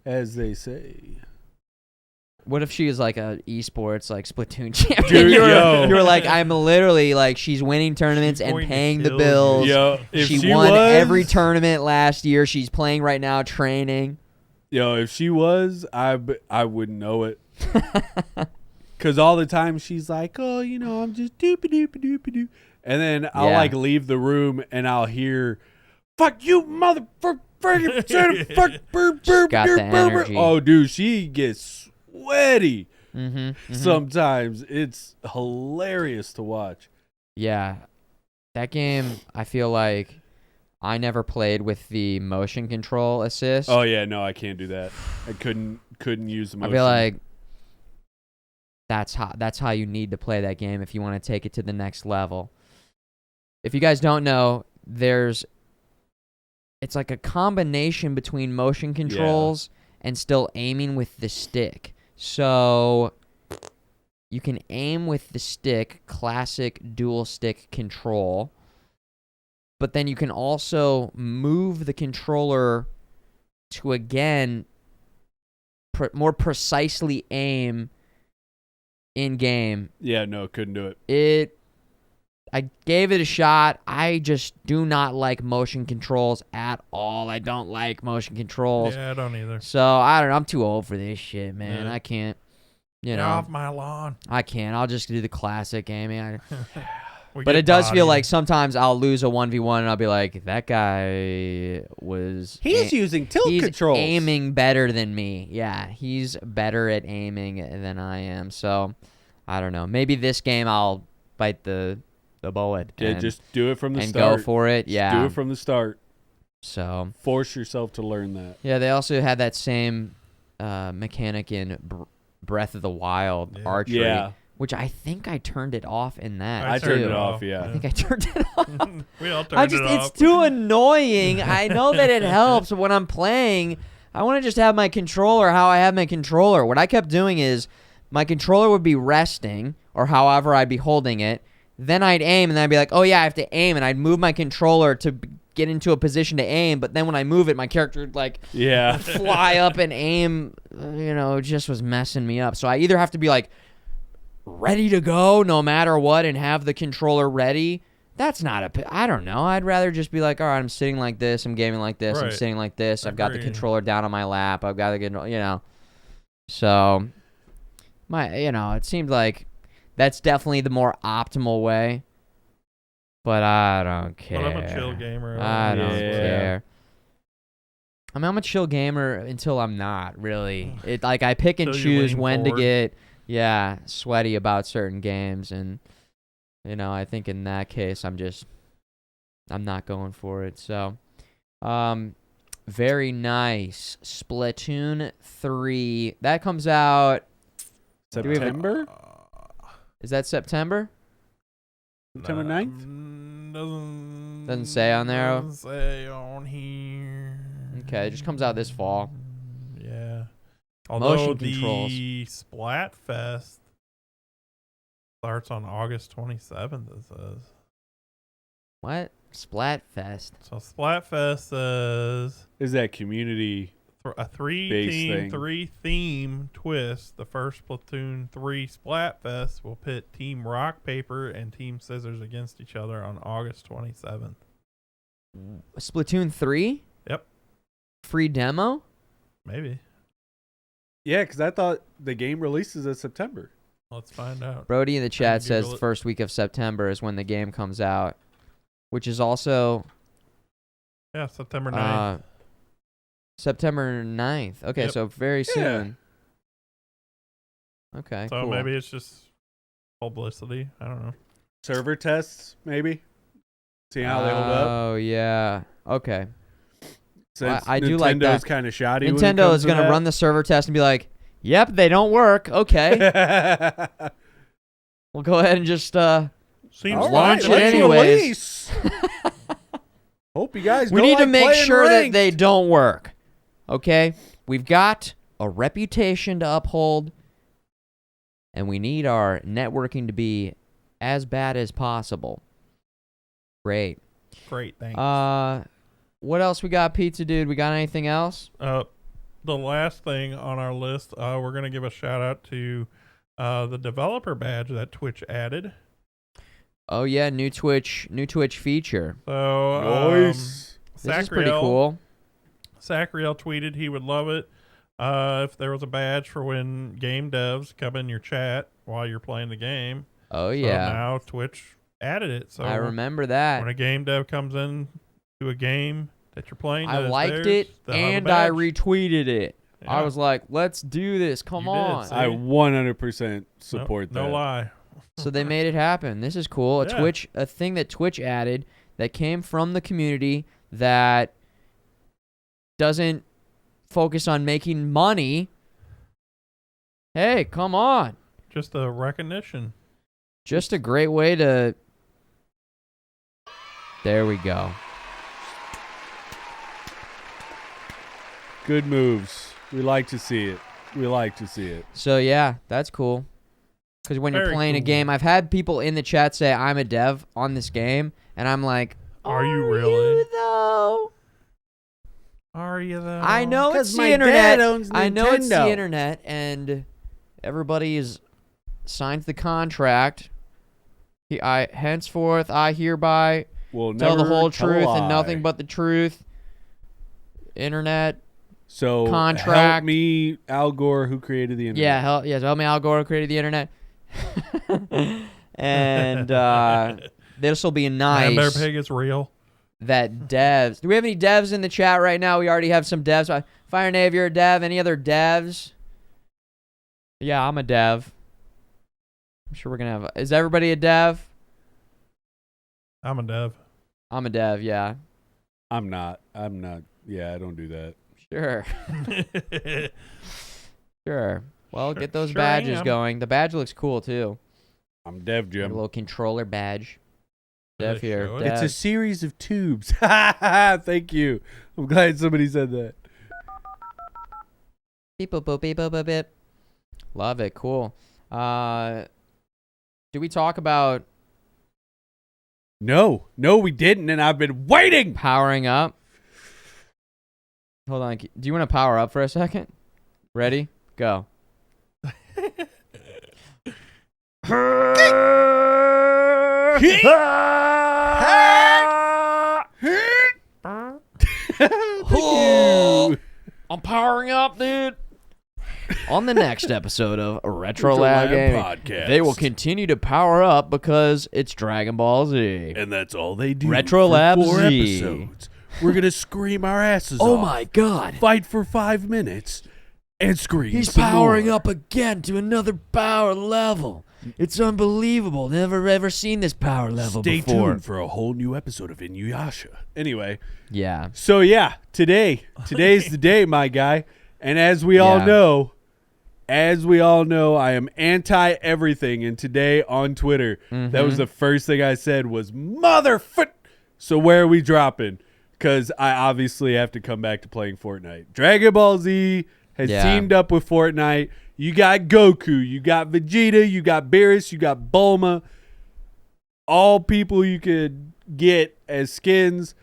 as they say. What if she is like a esports like Splatoon champion? Dude, you were like, I'm literally like, she's winning tournaments and paying the bills. Yo, if she won every tournament last year. She's playing right now, training. Yo, if she was, I wouldn't know it. Because all the time she's like, oh, I'm just doopy-doopy-doopy-doo. And then I'll like leave the room and I'll hear, fuck you, motherfucker. Got the energy. Oh, dude, she gets sweaty. Sometimes. It's hilarious to watch. Yeah. That game, I feel like I never played with the motion control assist. Oh yeah, no, I can't do that. I couldn't use the motion. I feel like that's how you need to play that game if you want to take it to the next level. If you guys don't know, it's like a combination between motion controls and still aiming with the stick. So you can aim with the stick, classic dual stick control. But then you can also move the controller to, again, more precisely aim in-game. Yeah, no, couldn't do it. I gave it a shot. I just do not like motion controls at all. I don't like motion controls. Yeah, I don't either. So, I don't know. I'm too old for this shit, man. Yeah. I can't, Get off my lawn. I can't. I'll just do the classic gaming. But it does feel like sometimes I'll lose a 1v1 and I'll be like, that guy was... He's using tilt controls. He's aiming better than me. Yeah, he's better at aiming than I am. So, I don't know. Maybe this game I'll bite the bullet. Yeah, just do it from the start. And go for it. Yeah. Just do it from the start. So force yourself to learn that. Yeah, they also had that same mechanic in Breath of the Wild archery, which I think I turned it off in that. I turned it off. Yeah, I think I turned it off. We all turned it off. It's too annoying. I know that it helps when I'm playing. I want to just have my controller how I have my controller. What I kept doing is my controller would be resting, or however I'd be holding it. Then I'd aim, and then I'd be like, oh yeah, I have to aim, and I'd move my controller to get into a position to aim, but then when I move it, my character would like fly up and aim. It just was messing me up. So I either have to be like ready to go no matter what and have the controller ready. That's not I don't know. I'd rather just be like, all right, I'm sitting like this, I'm gaming like this, I'm sitting like this, I've got the controller down on my lap, I've got the So it seemed like that's definitely the more optimal way. But I don't care. But I'm a chill gamer. I don't care. I mean, I'm a chill gamer until I'm not, really. I pick and choose when to get sweaty about certain games, and I think in that case I'm not going for it. So very nice. Splatoon 3. That comes out September? Is that September? September 9th? Doesn't say on there. Doesn't say on here. Okay, it just comes out this fall. Yeah. Although Motion controls. The Splatfest starts on August 27th, it says. What? Splatfest. So Splatfest says... Is that community... A three-theme twist. The first Splatoon 3 Splatfest will pit Team Rock, Paper, and Team Scissors against each other on August 27th. Splatoon 3? Yep. Free demo? Maybe. Yeah, because I thought the game releases in September. Let's find out. Brody in the chat says the first week of September is when the game comes out, which is also... Yeah, September 9th. September 9th. Okay, so very soon. Okay, so cool. Maybe it's just publicity. I don't know. Server tests, maybe? See how they hold up? Oh, yeah. Okay. Since I do like that. Nintendo's kind of shoddy. Nintendo is going to run the server test and be like, yep, they don't work. Okay. We'll go ahead and just launch it anyways. Hope you guys We need to make sure that they don't work. Okay? We've got a reputation to uphold, and we need our networking to be as bad as possible. Great. Thanks. What else we got, Pizza Dude? We got anything else? The last thing on our list, we're going to give a shout out to the developer badge that Twitch added. Oh yeah, new Twitch feature. So nice. This is pretty cool. Sacriel tweeted he would love it if there was a badge for when game devs come in your chat while you're playing the game. Oh yeah. So now Twitch added it. So I remember that. When a game dev comes in to a game that you're playing, I liked it and I retweeted it. Yeah. I was like, let's do this. Come on. I 100% support that. No lie. So they made it happen. This is cool. A thing that Twitch added that came from the community that doesn't focus on making money. Hey, come on. Just a recognition. Just a great way to... There we go. Good moves. We like to see it. So yeah, that's cool. Because when you're playing a game, I've had people in the chat say I'm a dev on this game, and I'm like, Are you really? Though? Are you though? I know it's the internet. I know it's the internet, and everybody is signed the contract. Henceforth, I hereby tell the whole truth and nothing but the truth. Internet. So contract. Help me, Al Gore, who created the internet. Help me, Al Gore, who created the internet. And this will be nice. Bear Pig is real. That devs. Do we have any devs in the chat right now? We already have some devs. Fire Nave, you're a dev. Any other devs? Yeah, I'm a dev. I'm sure we're gonna have. Is everybody a dev? I'm a dev. I'm a dev. Yeah. I'm not. Yeah, I don't do that. Sure. Sure. Well, get those Sure badges am. going. The badge looks cool too. I'm Dev A Jim. little controller badge. Do Dev they here. show it? Dev. It's a series of tubes. Thank you. I'm glad somebody said that. Beep, boop, boop, beep, boop, boop, beep. Love it. Cool. Do we talk about No, we didn't, and I've been waiting. powering up? Hold on. Do you want to power up for a second? Ready? Go. Oh, I'm powering up, dude. On the next episode of RetroLab Gaming, Podcast. they will continue to power up because it's Dragon Ball Z. And that's all they do. RetroLab for 4 Z. episodes. We're gonna scream our asses Oh off. my god. Fight for 5 minutes and scream. He's some powering more. up again to another power level. It's unbelievable. Never ever seen this power level Stay before. tuned for a whole new episode of Inuyasha. Anyway, Yeah. so yeah, today's the day, my guy. And as we all Yeah. know, I am anti everything. And today on Twitter, that was the first thing I said was motherfoot. So where are we dropping? Because I obviously have to come back to playing Fortnite. Dragon Ball Z has teamed up with Fortnite. You got Goku, you got Vegeta, you got Beerus, you got Bulma. All people you could get as skins.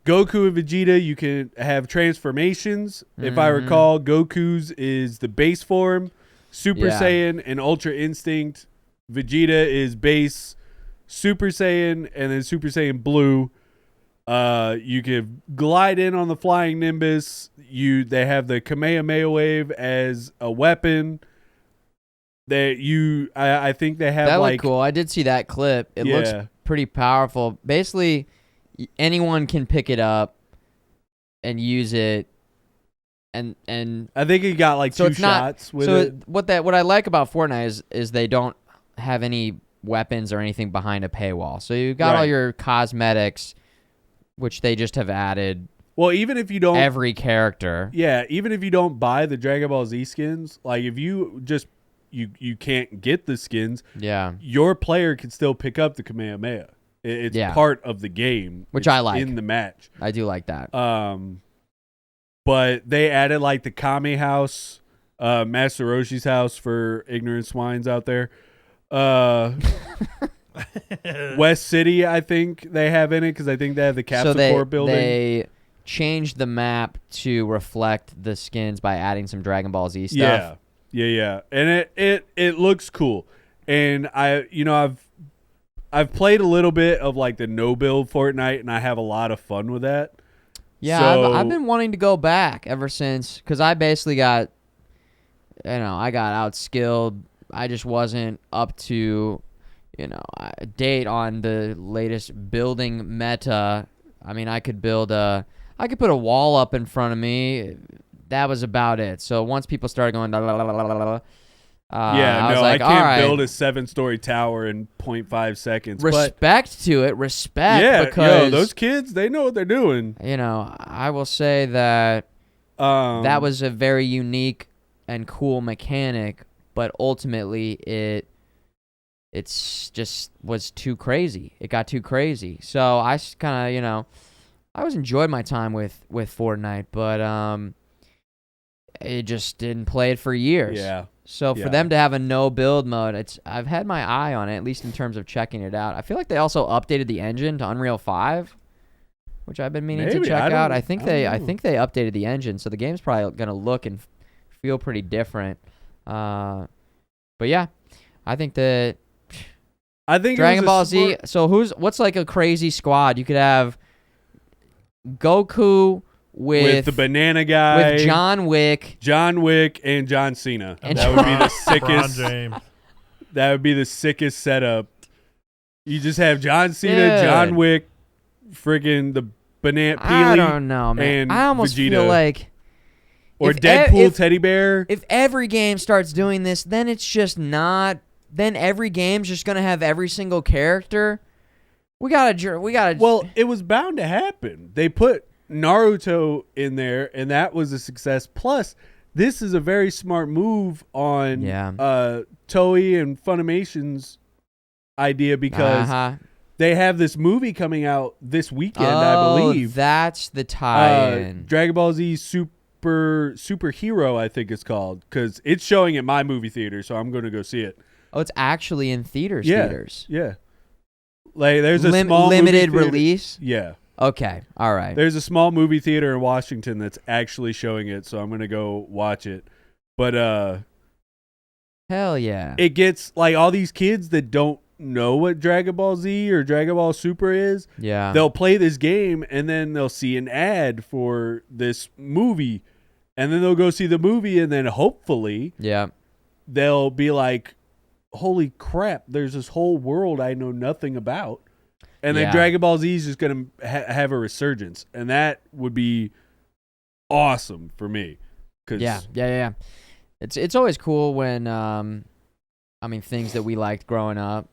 Goku and Vegeta, you can have transformations. If I recall, Goku's is the base form. Super Saiyan and Ultra Instinct. Vegeta is base Super Saiyan and then Super Saiyan Blue. You could glide in on the Flying Nimbus. They have the Kamehameha Wave as a weapon. I think they have That like looked cool. I did see that clip. It looks pretty powerful. Basically, anyone can pick it up and use it, and I think it got like so 2 it's not, shots with so it. What I like about Fortnite is they don't have any weapons or anything behind a paywall. So you got all your cosmetics, which they just have added. Well, even if you don't Every character. Yeah, even if you don't buy the Dragon Ball Z skins, like if you just you can't get the skins, Yeah. your player can still pick up the Kamehameha. It's part of the game, Which I like. in the match. I do like that. But they added like the Kame house, Master Roshi's house for ignorant swines out there. West City, I think they have in it because I think they have the Capsule Corp building. They changed the map to reflect the skins by adding some Dragon Ball Z stuff. Yeah. And it looks cool. And I've played a little bit of like the no build Fortnite, and I have a lot of fun with that. Yeah, So, I've been wanting to go back ever since, because I basically got, I got outskilled. I just wasn't up to, date on the latest building meta. I mean, I could put a wall up in front of me. That was about it. So once people started going, I was like, I can't all right, build a 7-story tower in 0.5 seconds. respect to it, respect. Yeah, because those kids, they know what they're doing. I will say that that was a very unique and cool mechanic, but ultimately it's just was too crazy. It got too crazy. So I kind of, I was enjoyed my time with Fortnite, but it just didn't play it for years. Yeah. So for them to have a no build mode, I've had my eye on it, at least in terms of checking it out. I feel like they also updated the engine to Unreal 5, which I've been meaning to check out. I think they updated the engine, so the game's probably gonna look and feel pretty different. But yeah, I think Dragon Ball Z. So what's like a crazy squad? You could have Goku with the banana guy, with John Wick, and John Cena. And that would be the LeBron sickest. James. That would be the sickest setup. You just have John Cena, Dude. John Wick, friggin' the banana Peely. I don't know, man. And I almost Vegeta. feel like Or if Deadpool teddy bear. If every game starts doing this, then it's just not. Then every game's just gonna have every single character. We gotta. Well, it was bound to happen. They put Naruto in there, and that was a success. Plus, this is a very smart move on Toei and Funimation's idea because they have this movie coming out this weekend, I believe. That's the tie-in. Dragon Ball Z Superhero, I think it's called, because it's showing at my movie theater, so I'm going to go see it. Oh, it's actually in theaters. Yeah. Like there's a small limited movie release. Yeah. Okay. All right. There's a small movie theater in Washington that's actually showing it, so I'm going to go watch it. But hell yeah. It gets like all these kids that don't know what Dragon Ball Z or Dragon Ball Super is. Yeah. They'll play this game and then they'll see an ad for this movie, and then they'll go see the movie, and then hopefully they'll be like, holy crap, there's this whole world I know nothing about. And then Dragon Ball Z is just going to have a resurgence. And that would be awesome for me. Yeah. It's always cool when, things that we liked growing up,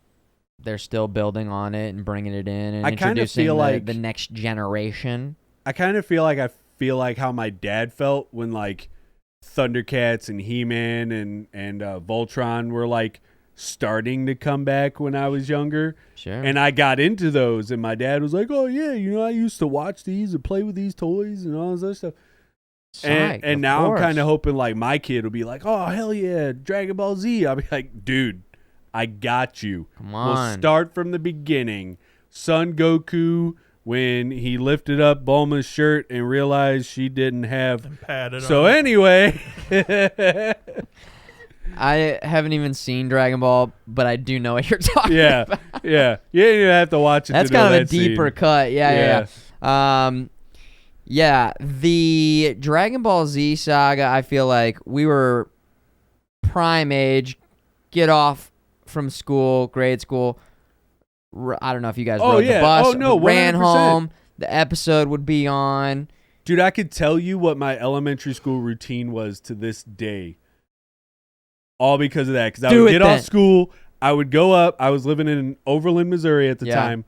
they're still building on it and bringing it in and introducing the next generation. I kind of feel like how my dad felt when like Thundercats and He-Man and Voltron were like starting to come back when I was younger. Sure. And I got into those, and my dad was like, oh yeah, I used to watch these and play with these toys and all this other stuff. And now I'm kind of hoping like my kid will be like, oh hell yeah, Dragon Ball Z. I'll be like, dude, I got you. Come on. We'll start from the beginning. Son Goku, when he lifted up Bulma's shirt and realized she didn't have. So anyway. I haven't even seen Dragon Ball, but I do know what you're talking about. Yeah. You didn't even have to watch it. That's kind of a deeper cut. Yeah. The Dragon Ball Z saga, I feel like we were prime age, get off from school, grade school. I don't know if you guys rode the bus. Oh, no, 100%. Ran home. The episode would be on. Dude, I could tell you what my elementary school routine was to this day. All because of that. Because I would get off school. I would go up. I was living in Overland, Missouri at the time.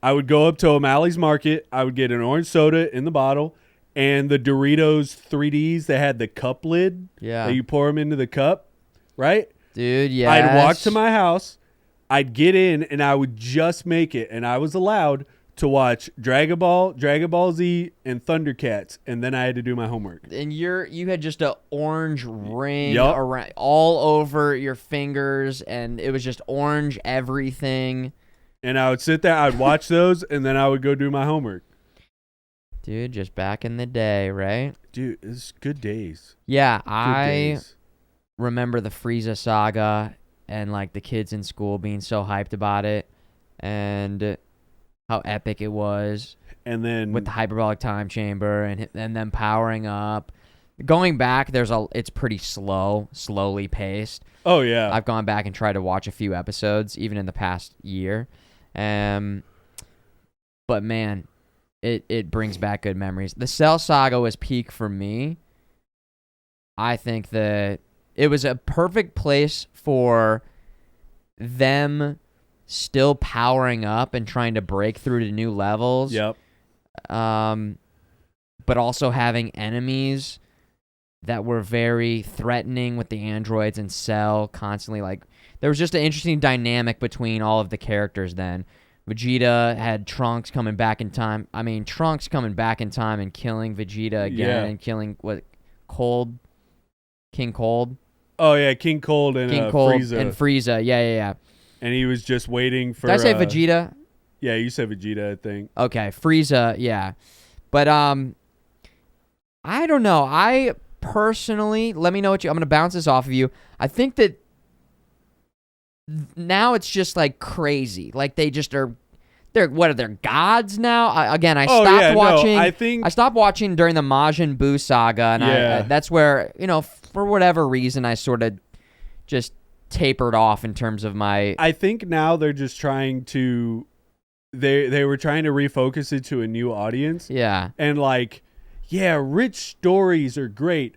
I would go up to O'Malley's Market. I would get an orange soda in the bottle and the Doritos 3Ds that had the cup lid. Yeah. That you pour them into the cup. Right? Dude, yeah. I'd walk to my house. I'd get in and I would just make it. And I was allowed to watch Dragon Ball Z, and Thundercats, and then I had to do my homework. And you had just an orange ring around all over your fingers, and it was just orange everything. And I would sit there, I'd watch those, and then I would go do my homework. Dude, just back in the day, right? Dude, it's good days. Yeah, I remember the Frieza saga and like the kids in school being so hyped about it, and how epic it was. And then with the hyperbolic time chamber and them powering up. Going back, it's pretty slowly paced. Oh yeah. I've gone back and tried to watch a few episodes even in the past year. But man, it brings back good memories. The Cell saga was peak for me. I think that it was a perfect place for them still powering up and trying to break through to new levels. Yep. But also having enemies that were very threatening with the androids and Cell constantly. Like, there was just an interesting dynamic between all of the characters then. Vegeta had Trunks coming back in time. Trunks coming back in time and killing Vegeta again and killing King Cold. Oh yeah, King Cold and Frieza. Yeah. And he was just waiting for... Did I say Vegeta? Yeah, you said Vegeta, I think. Okay, Frieza, yeah. But, I don't know. I personally... Let me know what I'm going to bounce this off of you. I think that now it's just, like, crazy. Like, they just are... They're gods now? I stopped watching... I stopped watching during the Majin Buu saga, and that's where, for whatever reason, I sort of just tapered off in terms of my. I think now they're just trying to. They were trying to refocus it to a new audience. Yeah. And like, yeah, rich stories are great,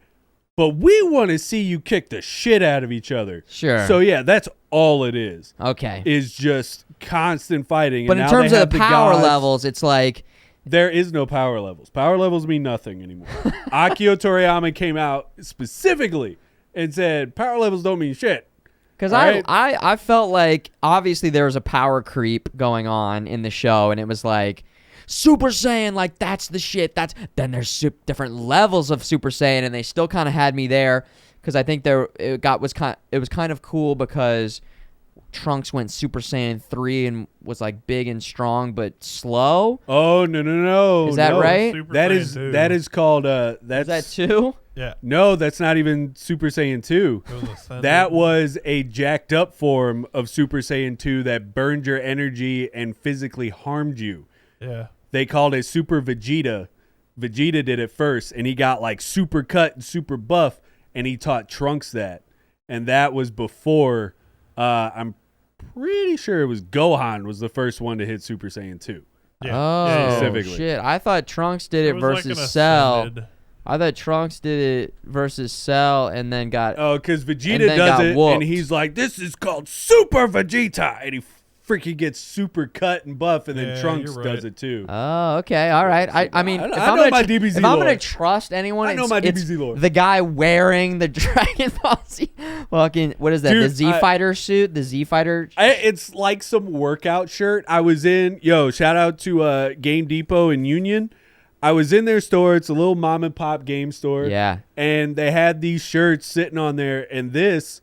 but we want to see you kick the shit out of each other. Sure. So yeah, that's all it is. Okay. Is just constant fighting. But and in now terms they of have the power gods. levels, it's like. There is no power levels. Power levels mean nothing anymore. Akio Toriyama came out specifically and said power levels don't mean shit. Because right? I felt like obviously there was a power creep going on in the show, and it was like Super Saiyan, like that's the shit. Then there's different levels of Super Saiyan, and they still kind of had me there because I think it was kind of cool because Trunks went Super Saiyan 3 and was like big and strong but slow. Oh no! Is that right? Super That Saiyan is 2. that is called Is that 2? Yeah. No, that's not even Super Saiyan 2. It was Ascended. That was a jacked up form of Super Saiyan 2 that burned your energy and physically harmed you. Yeah. They called it Super Vegeta. Vegeta did it first, and he got like super cut and super buff, and he taught Trunks that. And that was before, I'm pretty sure it was Gohan was the first one to hit Super Saiyan 2. Yeah. Oh, yeah. Specifically. shit. I thought Trunks did it was like versus an Cell. Ascended. I thought Trunks did it versus Cell and then got. Oh, because Vegeta then does got it, whooped. and he's like, this is called Super Vegeta. And he freaking gets super cut and buff, and then Yeah, Trunks you're does right. it too. Oh, okay. All right. I mean, I if know I'm gonna my DBZ if I'm lore. going to trust anyone, I know it's, my it's DBZ lore. the guy wearing the Dragon Ball Z fucking, what is that? Dude, the Z Fighter suit? The Z Fighter? It's like some workout shirt. I was in, shout out to Game Depot in Union. I was in their store. It's a little mom and pop game store. Yeah. And they had these shirts sitting on there. And this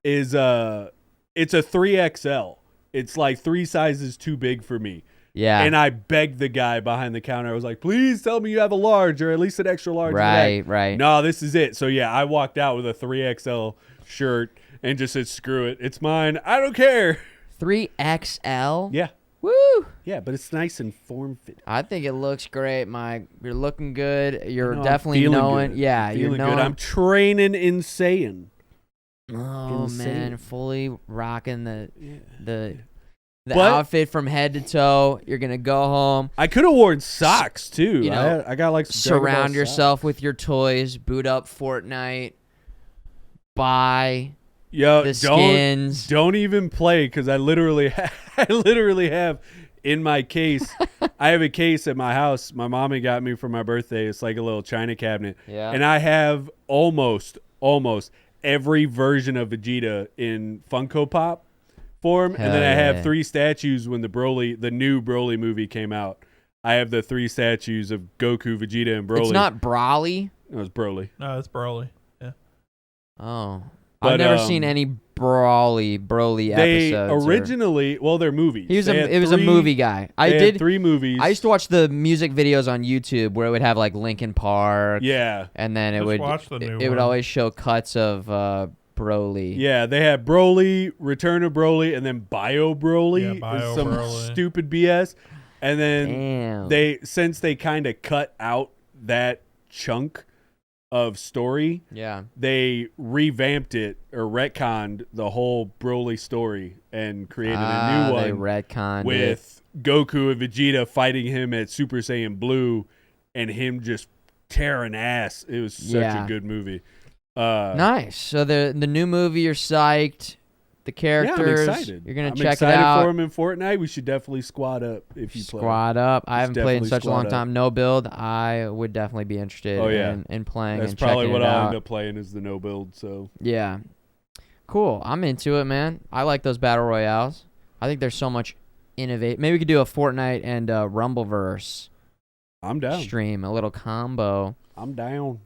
is, it's a 3XL. It's like 3 sizes too big for me. Yeah. And I begged the guy behind the counter. I was like, please tell me you have a large or at least an extra large. Right, right. No, this is it. So yeah, I walked out with a 3XL shirt and just said, screw it. It's mine. I don't care. 3XL? Yeah. Woo! Yeah, but it's nice and form fit. I think it looks great, Mike. You're looking good. You're I'm definitely feeling knowing. good. Yeah, you're Feeling knowing. good. I'm training insane. Oh insane. man, fully rocking the But- outfit from head to toe. You're gonna go home, I could have worn socks too. You know, I got like some Dragon Ball surround socks. yourself with your toys, boot up Fortnite, buy Yo, the skins. Don't even play because I literally have in my case. I have a case at my house. My mommy got me for my birthday. It's like a little china cabinet. Yeah. And I have almost every version of Vegeta in Funko Pop form. Hell and then I yeah. have 3 statues when the new Broly movie came out. I have the 3 statues of Goku, Vegeta, and Broly. It's not Brawly. It was Broly. No, it's Broly. Yeah. Oh, But, I've never seen any Broly They episodes. originally, they're movies. He was They had it was a 3 movie guy. I they did had 3 movies. I used to watch the music videos on YouTube where it would have like Linkin Park. Yeah. And then it Just would watch the new it would one. always show cuts of Broly. Yeah, they had Broly, Return of Broly, and then Bio Broly. Yeah, Bio some Broly. stupid BS. And then Damn. since they kind of cut out that chunk of story, Yeah. they revamped it or retconned the whole Broly story and created a new They one retconned with Goku and Vegeta fighting him at Super Saiyan Blue and him just tearing ass. It was such Yeah. a good movie. Nice. So the new movie, you're psyched. The characters, yeah, I'm excited. you're gonna I'm check excited it out. for him in Fortnite. We should definitely squad up if you play. Squad up. I haven't played in definitely such a long squad up. time. No build. I would definitely be interested Oh, yeah. in playing That's and probably checking what it I'll out. end up playing is the no build. So Yeah. Cool. I'm into it, man. I like those battle royales. I think there's so much innovate. Maybe we could do a Fortnite and Rumbleverse I'm down. stream, a little combo. I'm down.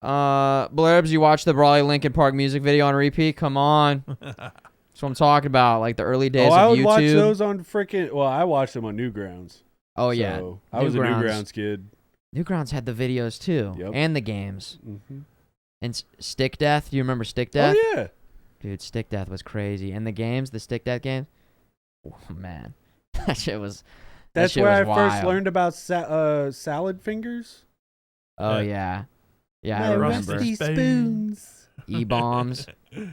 Blurbs, you watched the Brawley Linkin Park music video on repeat? Come on. That's what I'm talking about, like the early days I of would YouTube. watch those on freaking. Well, I watched them on Newgrounds. Oh yeah, So I was a Newgrounds. Newgrounds kid. Newgrounds had the videos too, Yep. and the games. Mm-hmm. And Stick Death, do you remember Stick Death? Oh yeah. Dude, Stick Death was crazy. And the games, the Stick Death games, oh man, that shit was. That's shit where I was first wild. learned about salad fingers. Oh Yeah. yeah, yeah, I My remember. rusty spoons. E-Bombs.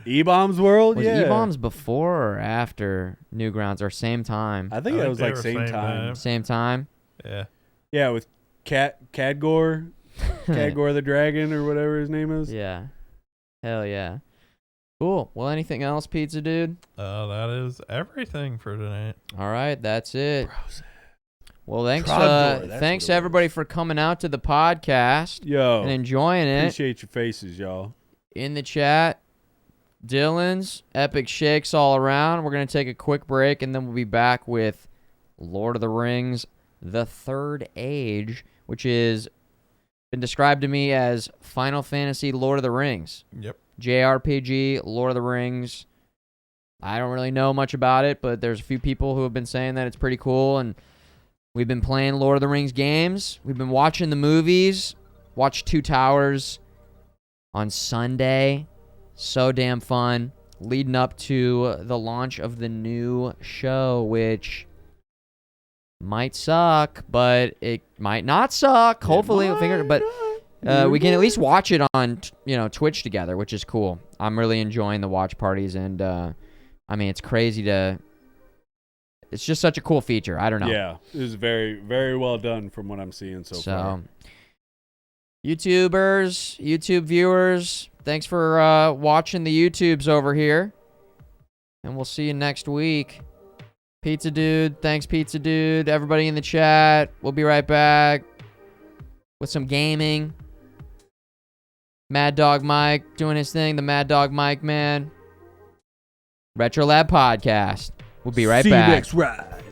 E-Bombs World, Was yeah. E-Bombs before or after Newgrounds or same time? I think it was like same time. Same time? Yeah. Yeah, with Cadgore the Dragon or whatever his name is. Yeah. Hell yeah. Cool. Well, anything else, Pizza Dude? That is everything for tonight. All right, that's it. Browse it. Well, thanks Trogdor, thanks everybody for coming out to the podcast Yo, and enjoying it. appreciate your faces, y'all. In the chat, Dylan's epic shakes all around. We're going to take a quick break, and then we'll be back with Lord of the Rings, The Third Age, which has been described to me as Final Fantasy Lord of the Rings. Yep. JRPG, Lord of the Rings. I don't really know much about it, but there's a few people who have been saying that it's pretty cool, and we've been playing Lord of the Rings games. We've been watching the movies. Watched Two Towers on Sunday. So damn fun. Leading up to the launch of the new show, which might suck, but it might not suck. Hopefully, we can at least watch it on Twitch together, which is cool. I'm really enjoying the watch parties, and I mean, it's crazy to... It's just such a cool feature. I don't know. Yeah, it was very, very well done from what I'm seeing so far. YouTubers, YouTube viewers, thanks for watching the YouTubes over here. And we'll see you next week. Pizza Dude, thanks Pizza Dude. Everybody in the chat, we'll be right back with some gaming. MadDawgMike doing his thing, the MadDawgMike man. RetroLab podcast. We'll be right back. See you next ride.